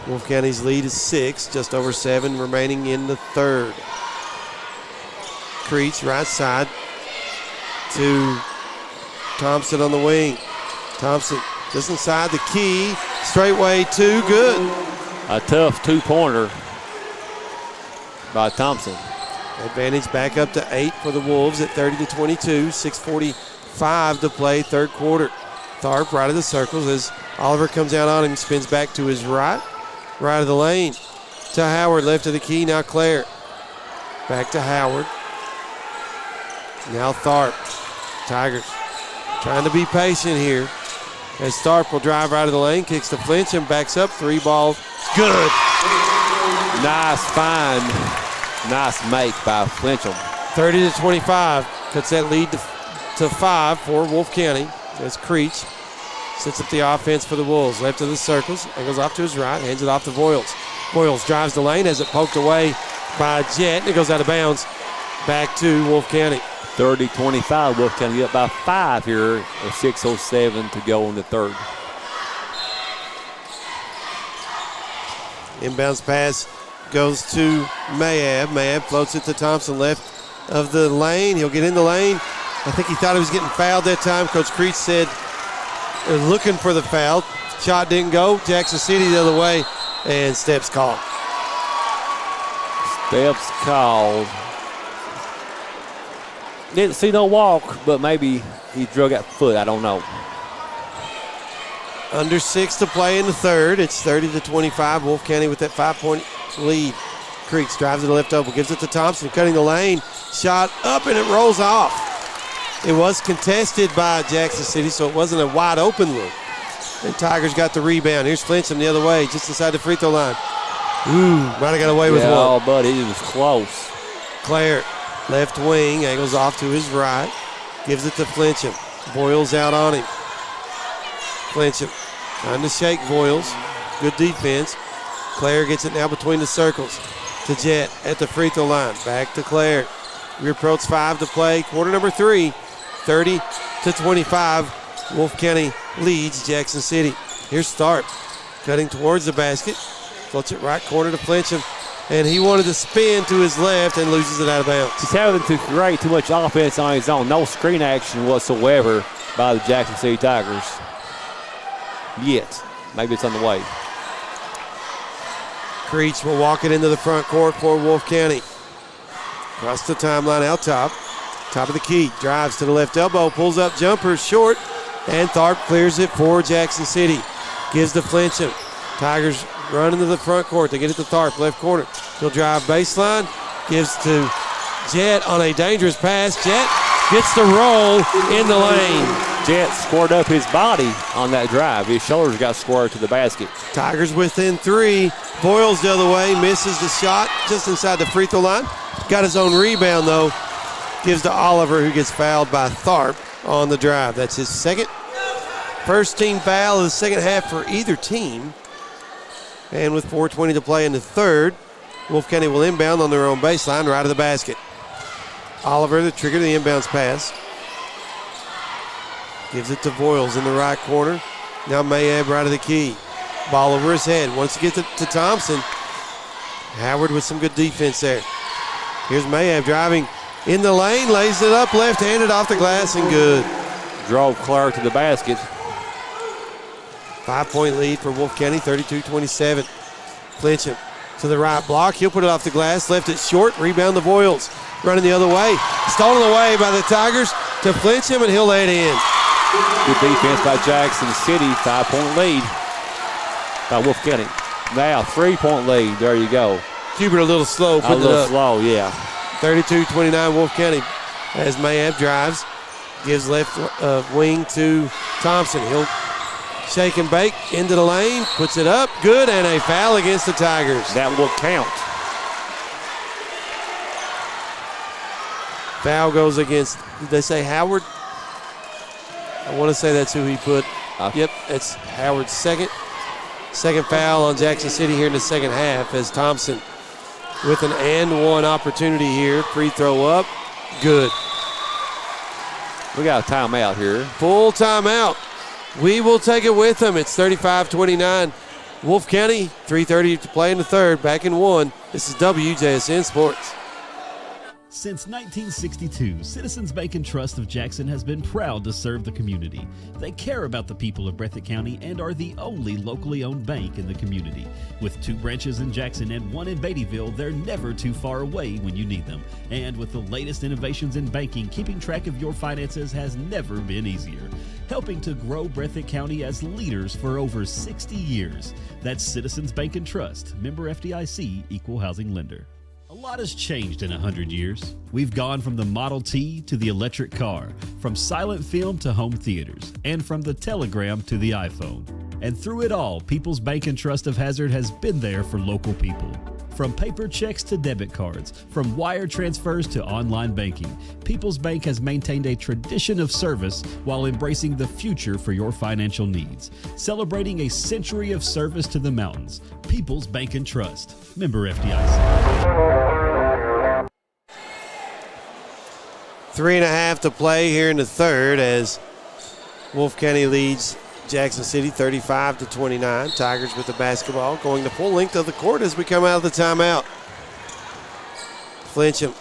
Wolfe County's lead is 6, just over 7 remaining in the third. Creech, right side to Thompson on the wing. Thompson just inside the key, straightway 2, good. A tough 2-pointer by Thompson. Advantage back up to 8 for the Wolves at 30-22. 6:45 to play, third quarter. Tharp right of the circles as Oliver comes out on him, spins back to his right of the lane. To Howard, left of the key, now Clare. Back to Howard. Now Tharp. Tigers trying to be patient here. As Tharp will drive right of the lane, kicks to Flincham, backs up, 3 balls. Good. Nice find. Nice make by Flincham. 30-25. Cuts that lead to 5 for Wolfe County. As Creech sets up the offense for the Wolves. Left of the circles. Angles off to his right. Hands it off to Boyles. Boyles drives the lane. Has it poked away by Jett. And it goes out of bounds. Back to Wolfe County. 30-25. Wolfe County up by 5 here. With 6:07 to go in the third. Inbounds pass goes to Mayab. Mayab floats it to Thompson, left of the lane. He'll get in the lane. I think he thought he was getting fouled that time. Coach Creech said they're looking for the foul. Shot didn't go. Jackson City the other way, and steps called. Steps called. Didn't see no walk, but maybe he drug out foot. I don't know. Under 6 to play in the third. It's 30-25. Wolfe County with that 5-point lead. Creeks drives to the left elbow, gives it to Thompson, cutting the lane. Shot up and it rolls off. It was contested by Jackson City, so it wasn't a wide open look. And Tigers got the rebound. Here's Flincham the other way, just inside the free throw line. Ooh, might have got away with one. Oh, buddy, it was close. Clare, left wing, angles off to his right, gives it to Flincham. Boyles out on him. Flincham trying to shake Boyles. Good defense. Clare gets it now between the circles to Jett at the free throw line. Back to Clare. We approach 5 to play. Quarter number 3, 30-25. Wolfe County leads Jackson City. Here's Tharp cutting towards the basket. Floats it right corner to Flincham. And he wanted to spin to his left and loses it out of bounds. He's having to create too much offense on his own. No screen action whatsoever by the Jackson City Tigers. Yet. Maybe it's on the way. Creech will walk it into the front court for Wolfe County. Across the timeline out top. Top of the key. Drives to the left elbow. Pulls up jumper short. And Tharp clears it for Jackson City. Gives to Flincham. Tigers run into the front court. They get it to Tharp. Left corner. He'll drive baseline. Gives to Jett on a dangerous pass. Jett gets the roll in the lane. Jett squared up his body on that drive. His shoulders got squared to the basket. Tigers within 3. Boyles the other way. Misses the shot just inside the free throw line. Got his own rebound, though. Gives to Oliver, who gets fouled by Tharp on the drive. That's his second. First team foul of the second half for either team. And with 4:20 to play in the third, Wolfe County will inbound on their own baseline, right of the basket. Oliver, the trigger to the inbounds pass. Gives it to Voiles in the right corner. Now Mayab right of the key. Ball over his head. Wants to get to Thompson. Howard with some good defense there. Here's Mayab driving in the lane. Lays it up left-handed off the glass and good. Drove Clark to the basket. 5-point lead for Wolfe County, 32-27. Flincham to the right block. He'll put it off the glass. Left it short. Rebound the Voiles. Running the other way. Stolen away by the Tigers to Flincham, and he'll lay it in. Good defense by Jackson City. 5-point lead by Wolfe County. Now 3-point lead. There you go. Hubert a little slow putting it up. A little slow, yeah. 32-29 Wolfe County as Mayab drives. Gives left wing to Thompson. He'll shake and bake into the lane. Puts it up. Good, and a foul against the Tigers. That will count. Foul goes against, did they say Howard? I want to say that's who he put. Yep, it's Howard's second foul on Jackson City here in the second half as Thompson with an and one opportunity here. Free throw up. Good. We got a timeout here. Full timeout. We will take it with them. It's 35-29. Wolfe County, 3:30 to play in the third. Back in one. This is WJSN Sports. Since 1962, Citizens Bank and Trust of Jackson has been proud to serve the community. They care about the people of Breathitt County and are the only locally owned bank in the community. With 2 branches in Jackson and 1 in Beattyville, they're never too far away when you need them. And with the latest innovations in banking, keeping track of your finances has never been easier. Helping to grow Breathitt County as leaders for over 60 years. That's Citizens Bank and Trust, member FDIC, equal housing lender. A lot has changed in 100 years. We've gone from the Model T to the electric car, from silent film to home theaters, and from the telegram to the iPhone. And through it all, People's Bank and Trust of Hazard has been there for local people. From paper checks to debit cards, from wire transfers to online banking, People's Bank has maintained a tradition of service while embracing the future for your financial needs. Celebrating a century of service to the mountains. People's Bank and Trust. Member FDIC. 3.5 to play here in the third as Wolfe County leads Jackson City 35-29. Tigers with the basketball going the full length of the court as we come out of the timeout. Flincham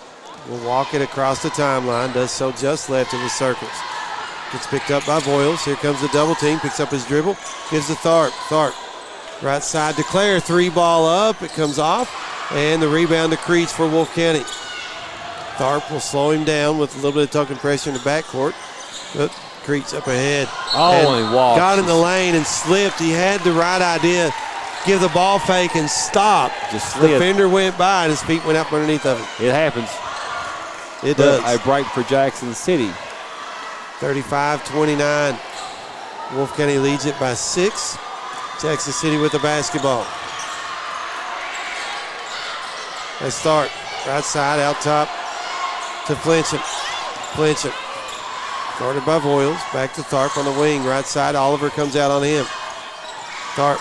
will walk it across the timeline, does so just left in the circles. Gets picked up by Voiles. Here comes the double team, picks up his dribble, gives to Tharp. Tharp, right side to Clare, 3-ball up, it comes off, and the rebound to Creech for Wolfe County. Tharp will slow him down with a little bit of tucking pressure in the backcourt, but Creech up ahead. Oh, and he walked. Got in the lane and slipped. He had the right idea. Give the ball fake and stop. Just the defender went by and his feet went up underneath of him. It happens. It does. A break for Jackson City. 35-29. Wolfe County leads it by 6. Jackson City with the basketball. They start right side, out top to Flincham. Flincham. Guarded by Voiles. Back to Tharp on the wing. Right side. Oliver comes out on him. Tharp.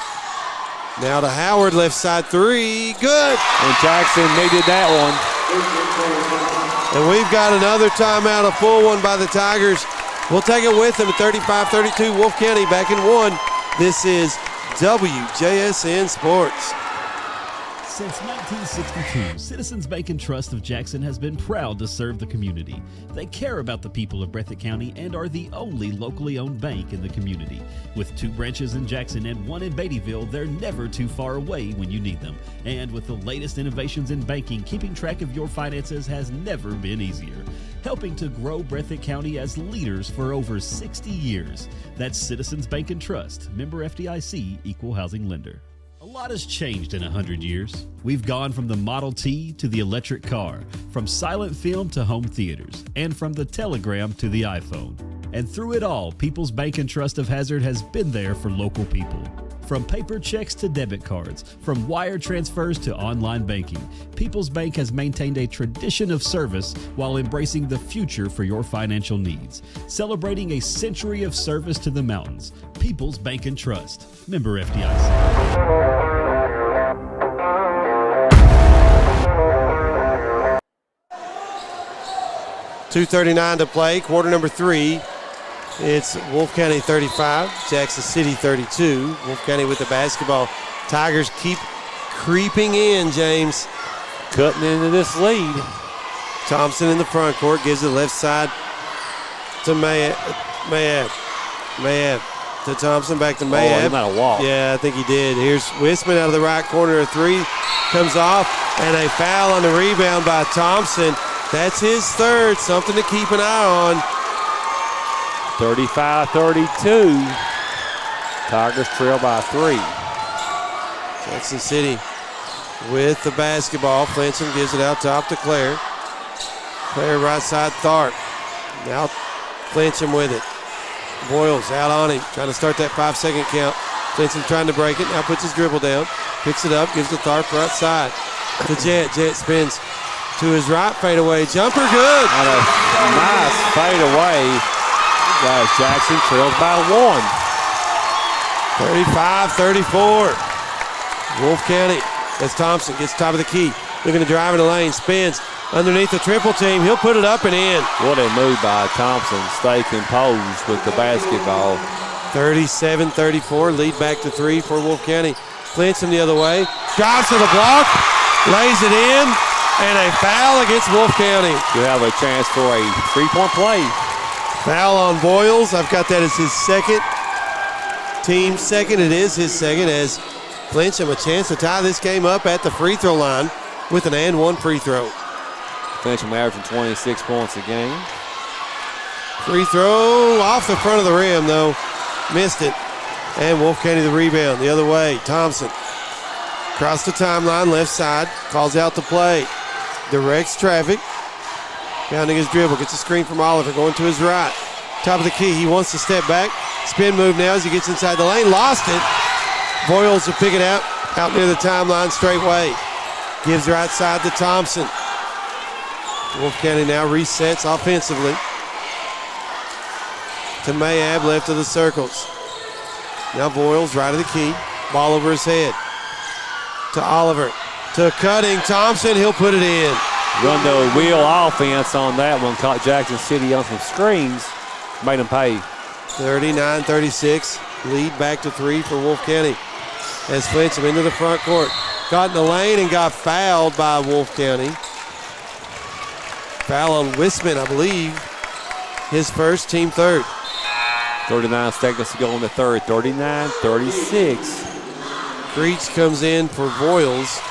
Now to Howard. Left side 3. Good. And Jackson needed that one. And we've got another timeout. A full one by the Tigers. We'll take it with them at 35-32. Wolfe County back in 1. This is WJSN Sports. Since 1962, Citizens Bank and Trust of Jackson has been proud to serve the community. They care about the people of Breathitt County and are the only locally owned bank in the community. With 2 branches in Jackson and 1 in Beattyville, they're never too far away when you need them. And with the latest innovations in banking, keeping track of your finances has never been easier. Helping to grow Breathitt County as leaders for over 60 years. That's Citizens Bank and Trust, member FDIC, equal housing lender. A lot has changed in 100 years. We've gone from the Model T to the electric car, from silent film to home theaters, and from the telegram to the iPhone. And through it all, People's Bank and Trust of Hazard has been there for local people. From paper checks to debit cards, from wire transfers to online banking, People's Bank has maintained a tradition of service while embracing the future for your financial needs. Celebrating a century of service to the mountains. People's Bank and Trust. Member FDIC. 2:39 to play, quarter number 3. It's Wolfe County 35, Jackson City 32. Wolfe County with the basketball. Tigers keep creeping in, James. Cutting into this lead. Thompson in the front court gives the left side to Mayab. To Thompson, back to Mayab. Oh, he might have walked. Yeah, I think he did. Here's Wisman out of the right corner. A three comes off, and a foul on the rebound by Thompson. That's his third. Something to keep an eye on. 35-32. Tigers trail by 3. Jackson City with the basketball. Flincham gives it out top to Claire. Claire right side Tharp. Now Flincham with it. Boyles out on him, trying to start that 5-second count. Flincham trying to break it. Now puts his dribble down. Picks it up, gives the Tharp right side. To Jet. Jet spins to his right, fadeaway jumper, good. And a nice fadeaway. Guys, Jackson trails by 1. 35-34. Wolfe County as Thompson gets top of the key. Looking to drive in the lane, spins underneath the triple team. He'll put it up and in. What a move by Thompson. Stay composed with the basketball. 37-34. Lead back to 3 for Wolfe County. Flincham the other way. Drives to the block. Lays it in. And a foul against Wolfe County. You have a chance for a 3-point play. Foul on Boyles. I've got that as his second. Team second. It is his second as Flincham a chance to tie this game up at the free throw line with an and one free throw. Flincham averaging 26 points a game. Free throw off the front of the rim, though. Missed it. And Wolfe County the rebound the other way. Thompson across the timeline, left side. Calls out the play. Directs traffic. Pounding his dribble. Gets a screen from Oliver going to his right. Top of the key. He wants to step back. Spin move now as he gets inside the lane. Lost it. Boyles will pick it out near the timeline straight way. Gives right side to Thompson. Wolfe County now resets offensively. To Mayab, left of the circles. Now Boyles, right of the key. Ball over his head. To Oliver. To Cutting. Thompson, he'll put it in. Run the wheel offense on that one. Caught Jackson City on some screens. Made them pay. 39-36. Lead back to 3 for Wolfe County. As Flincham into the front court. Got in the lane and got fouled by Wolfe County. Foul on Wisman, I believe. His first, team third. 39 seconds to go in the third. 39-36. Creech comes in for Boyles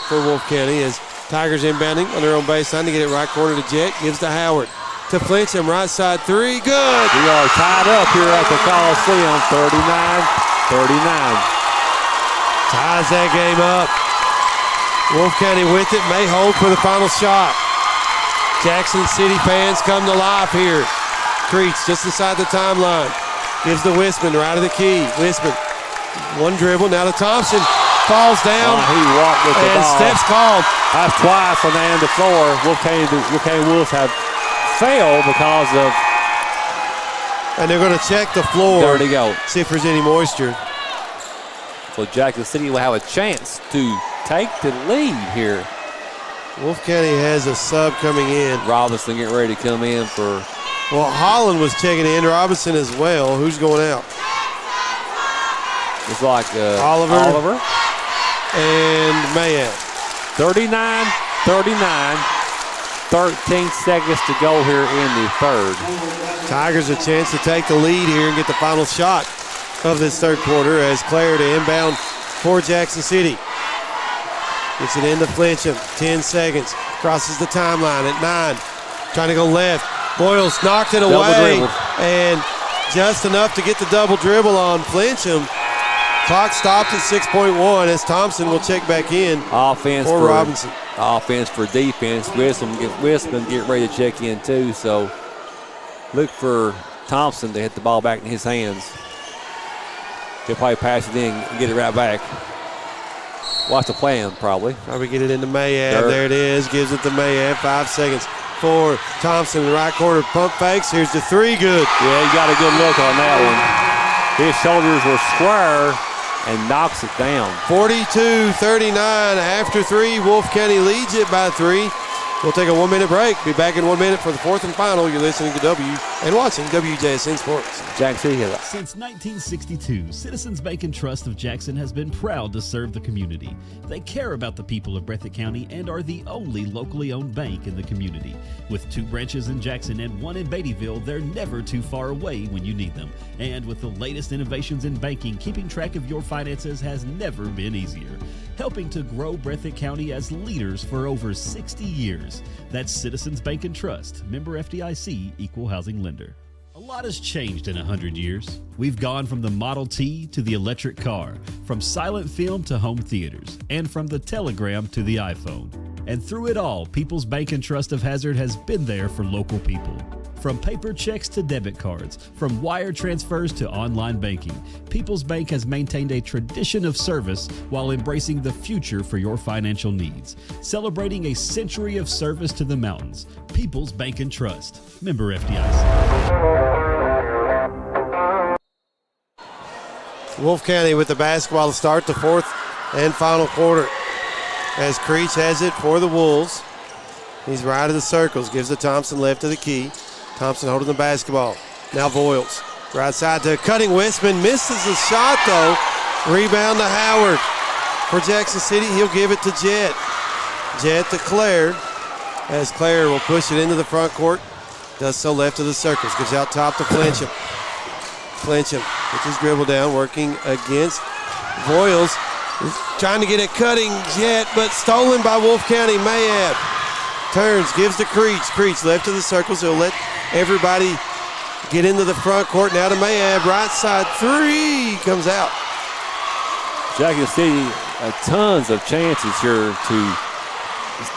for Wolfe County as Tigers inbounding on their own baseline to get it right corner to Jet. Gives to Howard. To Flincham, right side three. Good. We are tied up here at the Coliseum. 39-39. Ties that game up. Wolfe County with it. May hold for the final shot. Jackson City fans come to life here. Creech just inside the timeline. Gives to Wisman, right of the key. Wisman, one dribble. Now to Thompson. Falls down. He walked with the and ball. steps called. That's twice on the end of the floor. Wolfe County Wolves have failed because of. And they're going to check the floor. Dirty go. See if there's any moisture. So Jackson City will have a chance to take the lead here. Wolfe County has a sub coming in. Robinson getting ready to come in for. Well, Holland was checking in. Robinson as well. Who's going out? It's like Oliver and Mayab. 39-39. 13 seconds to go here in the third. Tigers a chance to take the lead here and get the final shot of this third quarter as Claire to inbound for Jackson City. Gets it into Flincham. 10 seconds. Crosses the timeline at 9. Trying to go left. Boyles knocked it away. And just enough to get the double dribble on Flincham. Clock stopped at 6.1 as Thompson will check back in Offense for Robinson. Offense for defense. Wisman get ready to check in too. So look for Thompson to hit the ball back in his hands. He'll probably pass it in and get it right back. Watch the plan, probably. Probably get it into Mayab. There it is. Gives it to Mayab. 5 seconds for Thompson in the right corner. Pump fakes. Here's the three. Good. Yeah, he got a good look on that one. His shoulders were square and knocks it down. 42-39 after 3. Wolfe County leads it by 3. We'll take a 1-minute break. Be back in 1 minute for the fourth and final. You're listening to and watching WJSN Sports. Jackson City. Since 1962, Citizens Bank and Trust of Jackson has been proud to serve the community. They care about the people of Breathitt County and are the only locally owned bank in the community. With 2 branches in Jackson and 1 in Beattyville, they're never too far away when you need them. And with the latest innovations in banking, keeping track of your finances has never been easier. Helping to grow Breathitt County as leaders for over 60 years. That's Citizens Bank and Trust, member FDIC, equal housing lender. A lot has changed in 100 years. We've gone from the Model T to the electric car, from silent film to home theaters, and from the telegram to the iPhone. And through it all, People's Bank and Trust of Hazard has been there for local people. From paper checks to debit cards, from wire transfers to online banking, People's Bank has maintained a tradition of service while embracing the future for your financial needs. Celebrating a century of service to the mountains. People's Bank and Trust, member FDIC. Wolfe County with the basketball to start the fourth and final quarter. As Creech has it for the Wolves. He's right of the circles, gives to Thompson left of the key. Thompson holding the basketball. Now Voiles. Right side to cutting Westman. Misses the shot though. Rebound to Howard. For Jackson City, he'll give it to Jett. Jett to Claire. As Claire will push it into the front court. Does so left of the circles. Gives out top to Flincham. Flincham with his dribble down, working against Voiles. Trying to get it cutting Jett, but stolen by Wolfe County. Mayab turns, gives to Creech. Creech left of the circles. He'll let everybody get into the front court. Now to Mayab, right side 3 comes out. Jackson City, tons of chances here to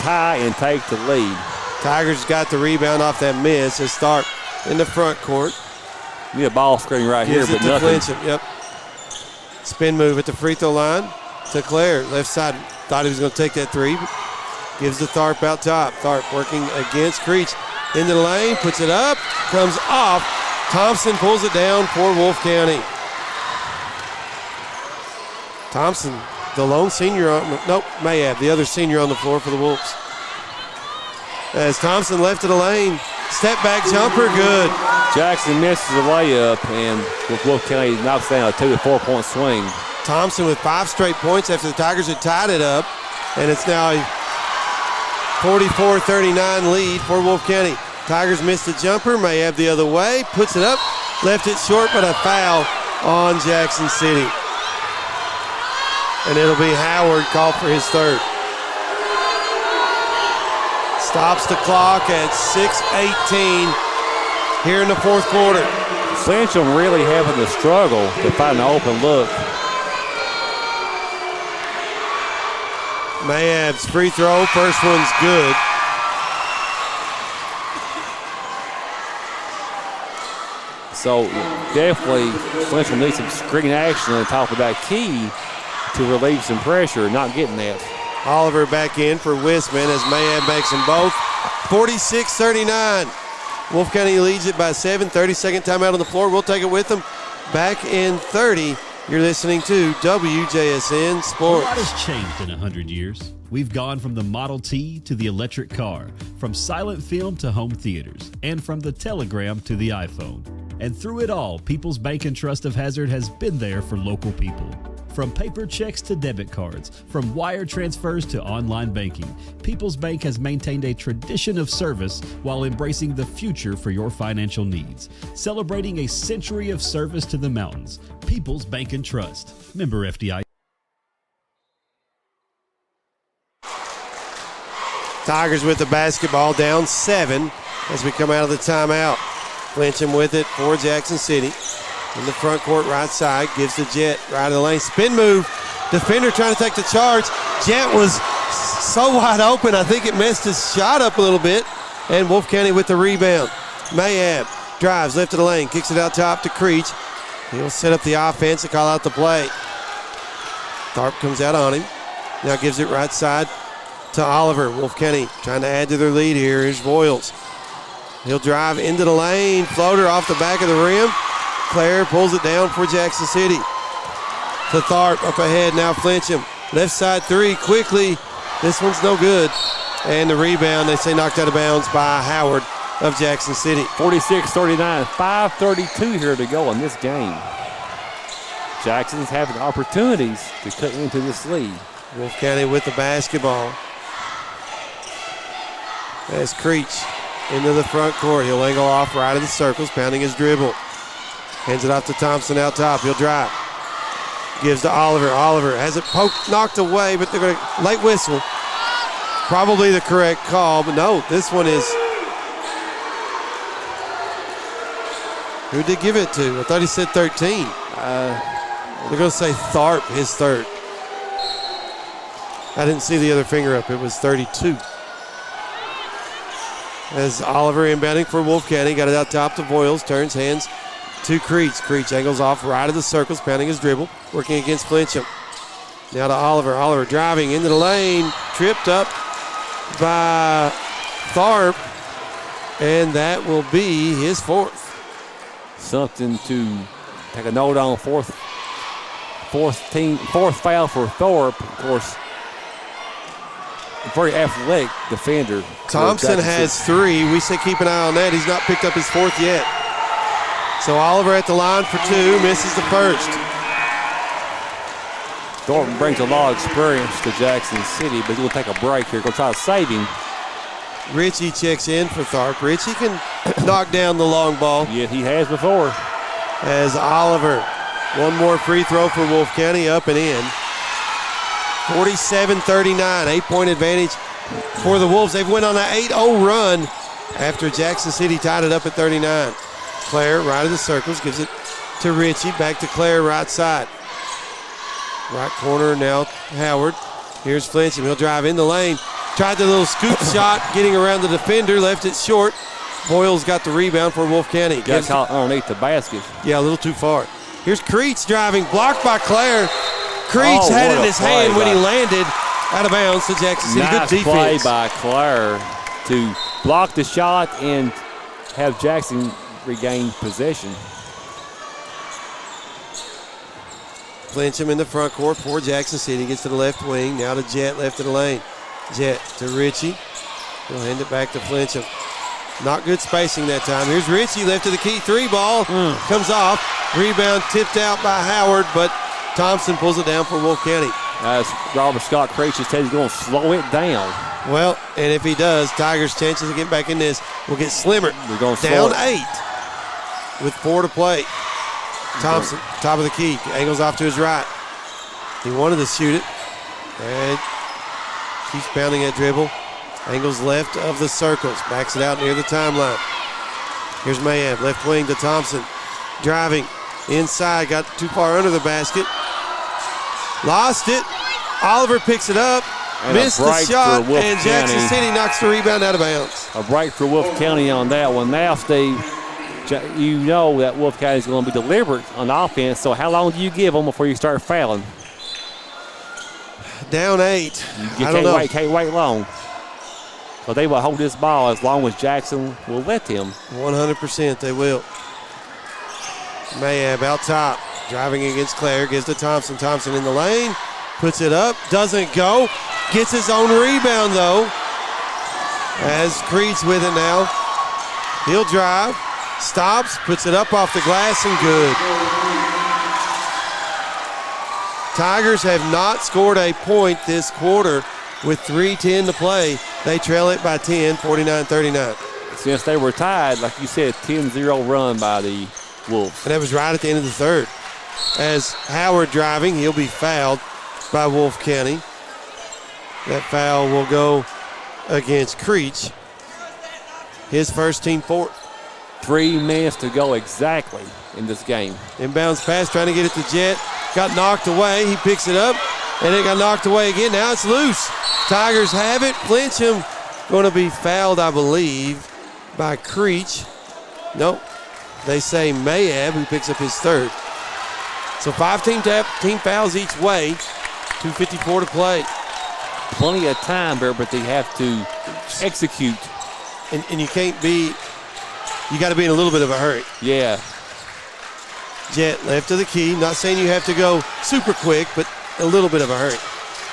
tie and take the lead. Tigers got the rebound off that miss. They start in the front court. Need a ball screen right Gives here, it but to nothing. Flincham. Yep. Spin move at the free throw line to Claire. Left side, thought he was going to take that 3. Gives to Tharp out top. Tharp working against Creech. Into the lane, puts it up, comes off. Thompson pulls it down for Wolfe County. Thompson, the lone senior Mayab, the other senior on the floor for the Wolves. As Thompson left of the lane, step back jumper, good. Jackson misses the layup, and Wolfe County knocks down a 2 to 4 point swing. Thompson with 5 straight points after the Tigers had tied it up, and it's now a 44-39 lead for Wolfe County. Tigers missed a jumper. Mayab the other way. Puts it up. Left it short, but a foul on Jackson City. And it'll be Howard called for his 3rd. Stops the clock at 6:18 here in the 4th quarter. Flincham really having to struggle to find an open look. Mayab's free throw, first one's good. So definitely Flincham needs some screen action on top of that key to relieve some pressure, not getting that. Oliver back in for Westman as Mayab makes them both. 46-39. Wolfe County leads it by 7. 30-second timeout on the floor. We'll take it with them. Back in 30. You're listening to WJSN Sports. A lot has changed in 100 years. We've gone from the Model T to the electric car, from silent film to home theaters, and from the telegram to the iPhone. And through it all, People's Bank and Trust of Hazard has been there for local people. From paper checks to debit cards, from wire transfers to online banking, People's Bank has maintained a tradition of service while embracing the future for your financial needs. Celebrating a century of service to the mountains. People's Bank and Trust, member FDIC. Tigers with the basketball, down 7 as we come out of the timeout. Flincham with it for Jackson City. In the front court, right side, gives to Jett, right of the lane. Spin move, defender trying to take the charge. Jett was so wide open, I think it messed his shot up a little bit. And Wolfe County with the rebound. Mayab drives, left of the lane, kicks it out top to Creech. He'll set up the offense and call out the play. Tharp comes out on him. Now gives it right side to Oliver. Wolfe County trying to add to their lead here. Here's Voiles. He'll drive into the lane. Floater off the back of the rim. Claire pulls it down for Jackson City. To Tharp up ahead. Now Flincham. Left side 3 quickly. This one's no good. And the rebound, they say knocked out of bounds by Howard of Jackson City. 46-39, 5:32 here to go in this game. Jackson's having opportunities to cut into this lead. Wolfe County with the basketball. As Creech into the front court. He'll angle off right of the circles, pounding his dribble. Hands it off to Thompson out top. He'll drive. Gives to Oliver. Oliver has it poked, knocked away, but they're going to late whistle. Probably the correct call, but no, this one is. Who did give it to? I thought he said 13. They're going to say Tharp, his third. I didn't see the other finger up. It was 32. As Oliver inbounding for Wolfe County, got it out top to Voiles, turns hands to Creech. Creech angles off right of the circles, pounding his dribble, working against Flincham. Now to Oliver. Oliver driving into the lane, tripped up by Tharp, and that will be his fourth. Something to take a note on. Fourth foul for Thorpe. Of course, a very athletic defender. Thompson has 3. We say keep an eye on that. He's not picked up his 4th yet. So Oliver at the line for 2, misses the first. Thornton brings a lot of experience to Jackson City, but he'll take a break here. Going to try to save him. Ritchie checks in for Tharp. Ritchie can knock down the long ball. Yeah, he has before. As Oliver, one more free throw for Wolfe County, up and in. 47-39, 8-point advantage for the Wolves. They've went on an 8-0 run after Jackson City tied it up at 39. Claire, right of the circles, gives it to Ritchie. Back to Claire, right side. Right corner now, Howard. Here's Flincham. He'll drive in the lane. Tried the little scoop shot, getting around the defender, left it short. Boyle's got the rebound for Wolfe County. Got caught underneath the basket. Yeah, a little too far. Here's Creech driving, blocked by Claire. Creech had it in his hand when he landed out of bounds to Jackson City. Nice good defense. play by Claire to block the shot and have Jackson regain possession. Flincham in the front court for Jackson City. Gets to the left wing. Now to Jet, left of the lane. Jet to Ritchie. He'll hand it back to Flincham. Not good spacing that time. Here's Ritchie, left of the key. 3 ball. Comes off. Rebound tipped out by Howard, but Thompson pulls it down for Wolfe County. As Robert Scott Creech said, he's going to slow it down. Well, and if he does, Tigers' chances of getting back in this will get slimmer. We're going down 8 with 4 to play. Thompson, top of the key, angles off to his right. He wanted to shoot it, and keeps pounding that dribble. Angles left of the circles, backs it out near the timeline. Here's Mayab, left wing to Thompson. Driving inside, got too far under the basket. Lost it. Oliver picks it up, and missed the shot, and Jackson City knocks the rebound out of bounds. A break for Wolfe County on that one. Now, Steve, you know that Wolfe County is going to be deliberate on offense, so how long do you give them before you start fouling? Down 8. You can't wait long. But they will hold this ball as long as Jackson will let them. 100% they will. Mayab out top, driving against Claire, gives to Thompson. Thompson in the lane, puts it up, doesn't go. Gets his own rebound though. As Creed's with it now. He'll drive, stops, puts it up off the glass and good. Tigers have not scored a point this quarter with 3:10 to play. They trail it by 10, 49-39. Since they were tied, like you said, 10-0 run by the Wolves. And that was right at the end of the third. As Howard driving, he'll be fouled by Wolfe County. That foul will go against Creech. His first team fourth. 3 minutes to go exactly in this game. Inbounds pass, trying to get it to Jet. Got knocked away. He picks it up, and it got knocked away again. Now it's loose. Tigers have it. Flincham going to be fouled, I believe, by Creech. Nope. They say Mayab, who picks up his third. So 5 team fouls each way. 2:54 to play. Plenty of time there, but they have to execute. And you can't be, you got to be in a little bit of a hurry. Yeah. Jet left of the key. Not saying you have to go super quick, but a little bit of a hurry.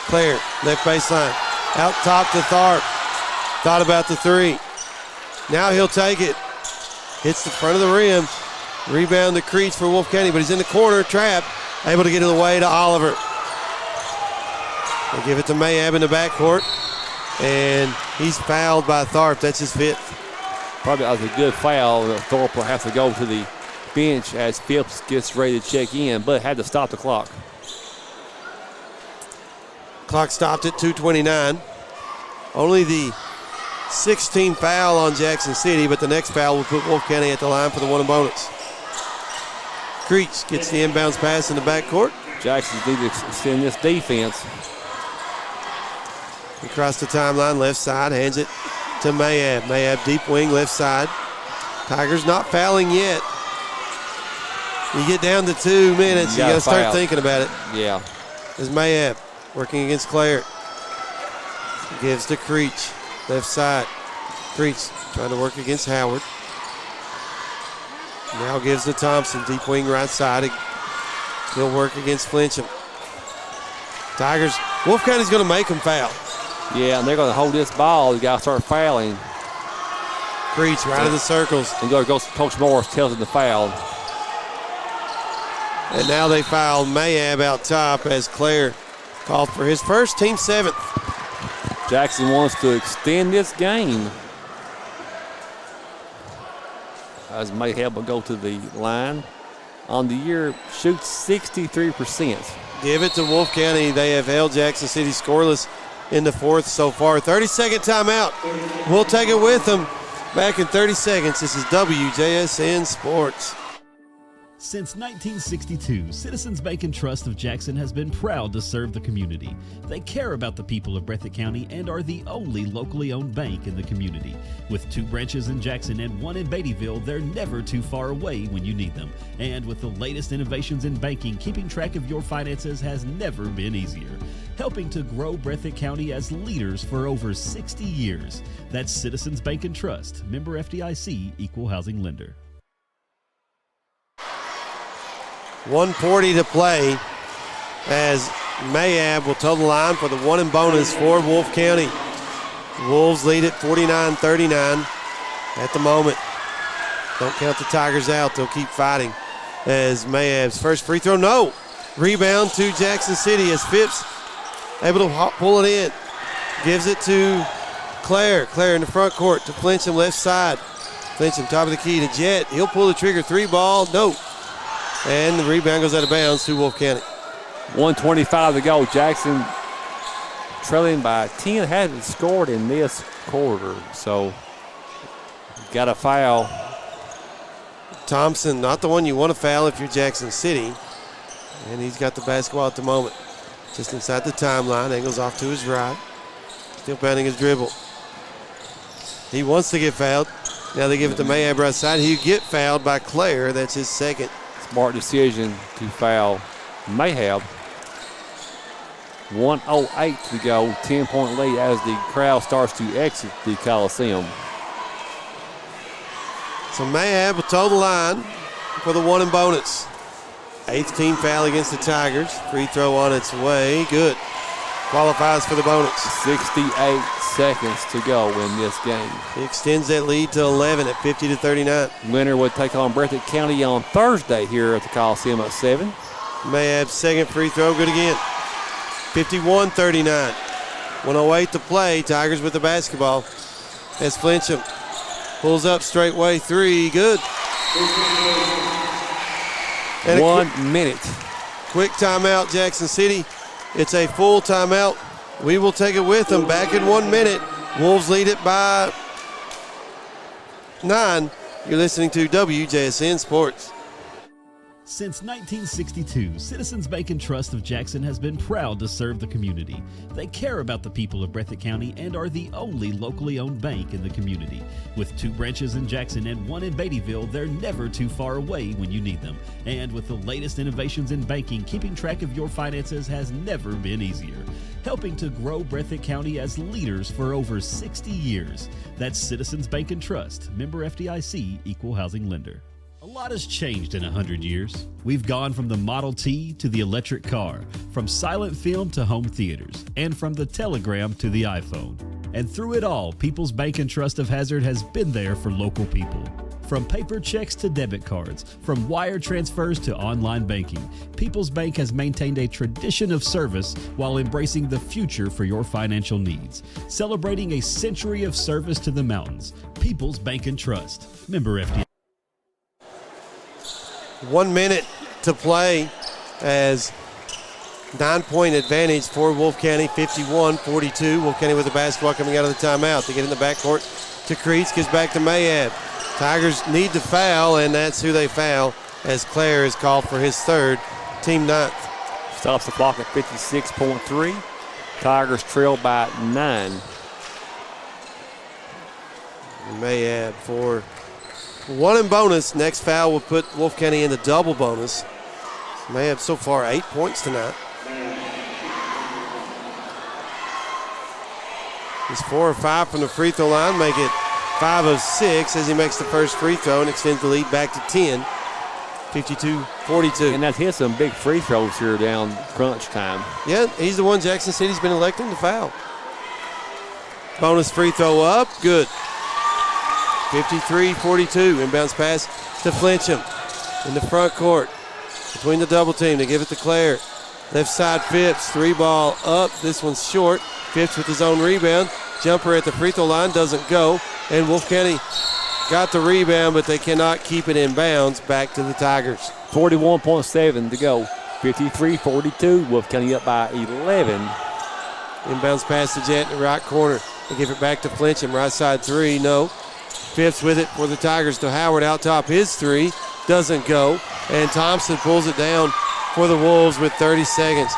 Claire, left baseline. Out top to Tharp. Thought about the three. Now he'll take it. Hits the front of the rim. Rebound to Creech for Wolfe County, but he's in the corner, trapped. Able to get it away to Oliver. They give it to Mayab in the backcourt, and he's fouled by Tharp. That's his fifth. Probably that was a good foul. Thorpe will have to go to the bench as Phillips gets ready to check in, but had to stop the clock. Clock stopped at 2:29. Only the 16th foul on Jackson City, but the next foul will put Wolfe County at the line for the one and bonus. Creech gets the inbounds pass in the backcourt. Jackson needs to extend this defense. Across the timeline, left side, hands it to Mayab. Mayab deep wing, left side. Tigers not fouling yet. You get down to 2 minutes, you got to start thinking about it. Yeah. There's Mayab working against Clare. Gives to Creech, left side. Creech trying to work against Howard. Now gives to Thompson, deep wing right side. He'll work against Flincham. Tigers, Wolfe County's going to make them foul. Yeah, and they're going to hold this ball. You got to start fouling. Creech right of the circles. And Coach Morris tells him to foul. And now they foul Mayab out top as Clare called for his first, team seventh. Jackson wants to extend this game. As Mayab will go to the line. On the year, shoots 63%. Give it to Wolfe County. They have held Jackson City scoreless in the fourth so far. 30-second timeout. We'll take it with them. Back in 30 seconds. This is WJSN Sports. Since 1962, Citizens Bank and Trust of Jackson has been proud to serve the community. They care about the people of Breathitt County and are the only locally owned bank in the community. With 2 branches in Jackson and 1 in Beattyville, they're never too far away when you need them. And with the latest innovations in banking, keeping track of your finances has never been easier. Helping to grow Breathitt County as leaders for over 60 years. That's Citizens Bank and Trust, member FDIC, equal housing lender. 1:40 to play as Mayab will toe the line for the one and bonus for Wolfe County. Wolves lead at 49-39 at the moment. Don't count the Tigers out. They'll keep fighting as Mayab's first free throw. No. Rebound to Jackson City as Phipps able to pull it in. Gives it to Clare. Clare in the front court to Flincham left side. Flincham top of the key to Jet. He'll pull the trigger. 3 ball. No. And the rebound goes out of bounds to Wolfe County. 1:25 to go. Jackson trailing by 10, hasn't scored in this quarter. So got a foul. Thompson, not the one you want to foul if you're Jackson City. And he's got the basketball at the moment. Just inside the timeline. Angles off to his right. Still pounding his dribble. He wants to get fouled. Now they give it to Mayab right side. He'll get fouled by Clare. That's his second. Smart decision to foul Mayab. 1:08 to go, 10-point lead as the crowd starts to exit the Coliseum. So Mayab will toe the line for the one and bonus. 8th team foul against the Tigers. Free throw on its way. Good. Qualifies for the bonus. 68 seconds to go in this game. He extends that lead to 11 at 50-39. Winner would take on Breathitt County on Thursday here at the Coliseum at 7. Mayab's second free throw, good again. 51-39. 1:08 to play. Tigers with the basketball. As Flincham pulls up straightway 3, good. And 1 minute. Quick timeout, Jackson City. It's a full timeout. We will take it with them. Back in 1 minute. Wolves lead it by 9. You're listening to WJSN Sports. Since 1962, Citizens Bank and Trust of Jackson has been proud to serve the community. They care about the people of Breathitt County and are the only locally owned bank in the community. With 2 branches in Jackson and 1 in Beattyville, they're never too far away when you need them. And with the latest innovations in banking, keeping track of your finances has never been easier. Helping to grow Breathitt County as leaders for over 60 years. That's Citizens Bank and Trust, member FDIC, equal housing lender. A lot has changed in 100 years. We've gone from the Model T to the electric car, from silent film to home theaters, and from the telegram to the iPhone. And through it all, People's Bank and Trust of Hazard has been there for local people. From paper checks to debit cards, from wire transfers to online banking, People's Bank has maintained a tradition of service while embracing the future for your financial needs. Celebrating a century of service to the mountains. People's Bank and Trust. Member FDIC. 1 minute to play as 9-point advantage for Wolfe County, 51-42. Wolfe County with the basketball coming out of the timeout. They get in the backcourt to Creech, gives back to Mayab. Tigers need to foul, and that's who they foul as Clare is called for his third, team ninth. Stops the clock at 56.3. Tigers trail by 9. Mayab for 1 in bonus. Next foul will put Wolfe County in the double bonus. Mayab so far 8 points tonight. He's 4 of 5 from the free throw line, make it 5 of 6 as he makes the first free throw and extends the lead back to 10, 52-42. And that's hit some big free throws here down crunch time. Yeah, he's the one Jackson City's been electing to foul. Bonus free throw up, good. 53-42, inbounds pass to Flincham in the front court between the double team. They give it to Clare. Left side Phipps, 3-ball up. This one's short. Phipps with his own rebound. Jumper at the free throw line doesn't go. And Wolfe County got the rebound, but they cannot keep it in bounds. Back to the Tigers. 41.7 to go. 53-42. Wolfe County up by 11. Inbounds pass to Jet in the right corner. They give it back to Flincham. Right side 3, no. Phipps with it for the Tigers to Howard out top. His 3 doesn't go. And Thompson pulls it down for the Wolves with 30 seconds.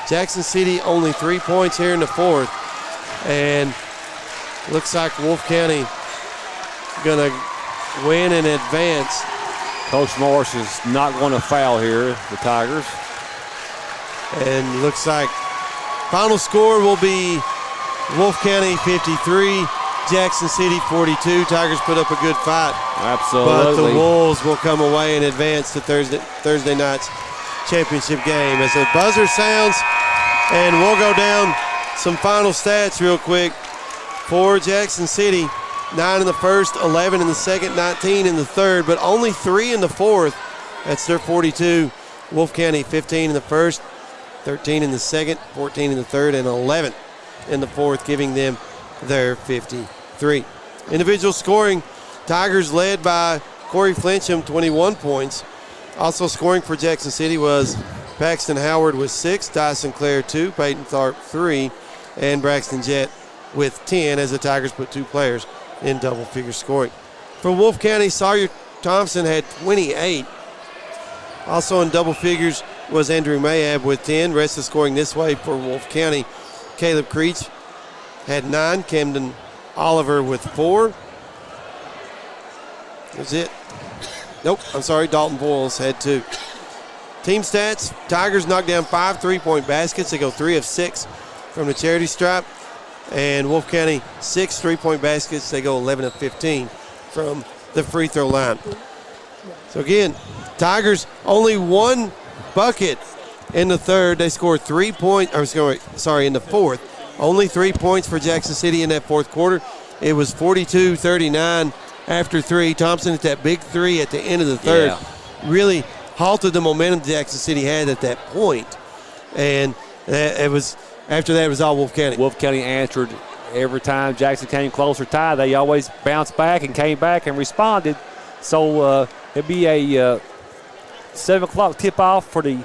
Jackson City only 3 points here in the fourth. And looks like Wolfe County going to win and advance. Coach Morris is not going to foul here, the Tigers. And looks like final score will be Wolfe County 53, Jackson City 42. Tigers put up a good fight. Absolutely. But the Wolves will come away and advance to Thursday night's championship game. As the buzzer sounds, and we'll go down some final stats real quick for Jackson City. 9 in the first, 11 in the second, 19 in the third, but only 3 in the fourth. That's their 42. Wolfe County 15 in the first, 13 in the second, 14 in the third, and 11 in the fourth, giving them their 53. Individual scoring, Tigers led by Corey Flincham, 21 points. Also scoring for Jackson City was Paxton Howard with 6, Dyson Clare 2, Peyton Tharp 3, and Braxton Jett with 10 as the Tigers put 2 players in double-figure scoring. For Wolfe County, Sawyer Thompson had 28. Also in double figures was Andrew Mayab with 10. Rest of scoring this way for Wolfe County. Caleb Creech had 9. Camden Oliver with 4. That's it. Nope, I'm sorry. Dalton Boyles had 2. Team stats, Tigers knocked down 5 3-point baskets. They go 3 of 6 from the charity stripe. And Wolfe County, 6 3-point baskets. They go 11 of 15 from the free throw line. So again, Tigers only 1 bucket in the third. They scored 3 points, in the fourth. Only 3 points for Jackson City in that fourth quarter. It was 42-39 after 3. Thompson hit that big 3 at the end of the third. Really halted the momentum Jackson City had at that point. And it was after that, it was all Wolfe County. Wolfe County answered every time Jackson came closer tied. They always bounced back and came back and responded. So it'd be a 7 o'clock tip-off for the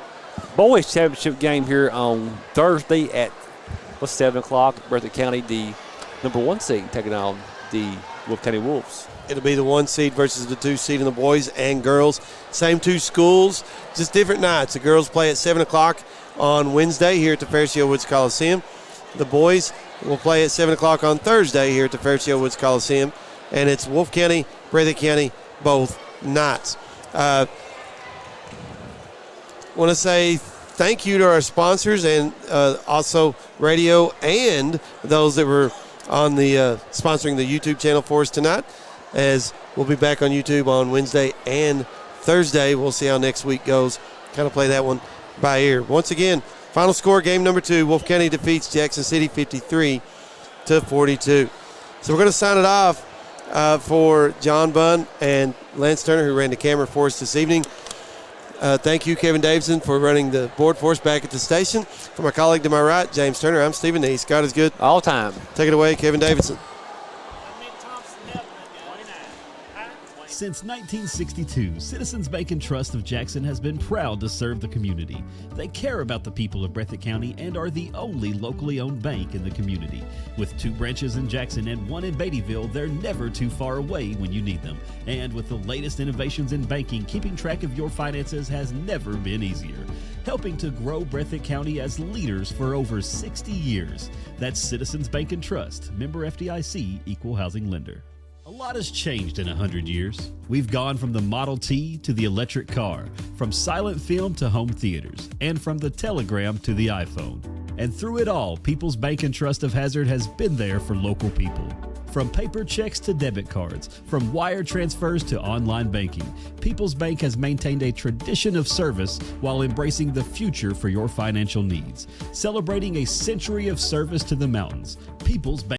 boys championship game here on Thursday at 7 o'clock. Breathitt County, the number 1 seed, taking on the Wolfe County Wolves. It'll be the 1 seed versus the 2 seed in the boys and girls. Same 2 schools, just different nights. The girls play at 7 o'clock on Wednesday here at the Fairfield Woods Coliseum. The boys will play at 7 o'clock on Thursday here at the Fairfield Woods Coliseum. And it's Wolfe County, Breathitt County, both nights. Want to say thank you to our sponsors and also radio and those that were on the sponsoring the YouTube channel for us tonight, as we'll be back on YouTube on Wednesday and Thursday. We'll see how next week goes. Kind of play that one by ear. Once again, final score, game number 2. Wolfe County defeats Jackson City 53 42. So we're going to sign it off for John Bunn and Lance Turner, who ran the camera for us this evening. Thank you, Kevin Davidson, for running the board for us back at the station. For my colleague to my right, James Turner, I'm Stephen Neese. God is good. All time. Take it away, Kevin Davidson. Since 1962, Citizens Bank and Trust of Jackson has been proud to serve the community. They care about the people of Breathitt County and are the only locally owned bank in the community. With 2 branches in Jackson and 1 in Beattyville, they're never too far away when you need them. And with the latest innovations in banking, keeping track of your finances has never been easier. Helping to grow Breathitt County as leaders for over 60 years. That's Citizens Bank and Trust, member FDIC, equal housing lender. A lot has changed in 100 years. We've gone from the Model T to the electric car, from silent film to home theaters, and from the telegram to the iPhone. And through it all, People's Bank and Trust of Hazard has been there for local people. From paper checks to debit cards, from wire transfers to online banking, People's Bank has maintained a tradition of service while embracing the future for your financial needs. Celebrating a century of service to the mountains, People's Bank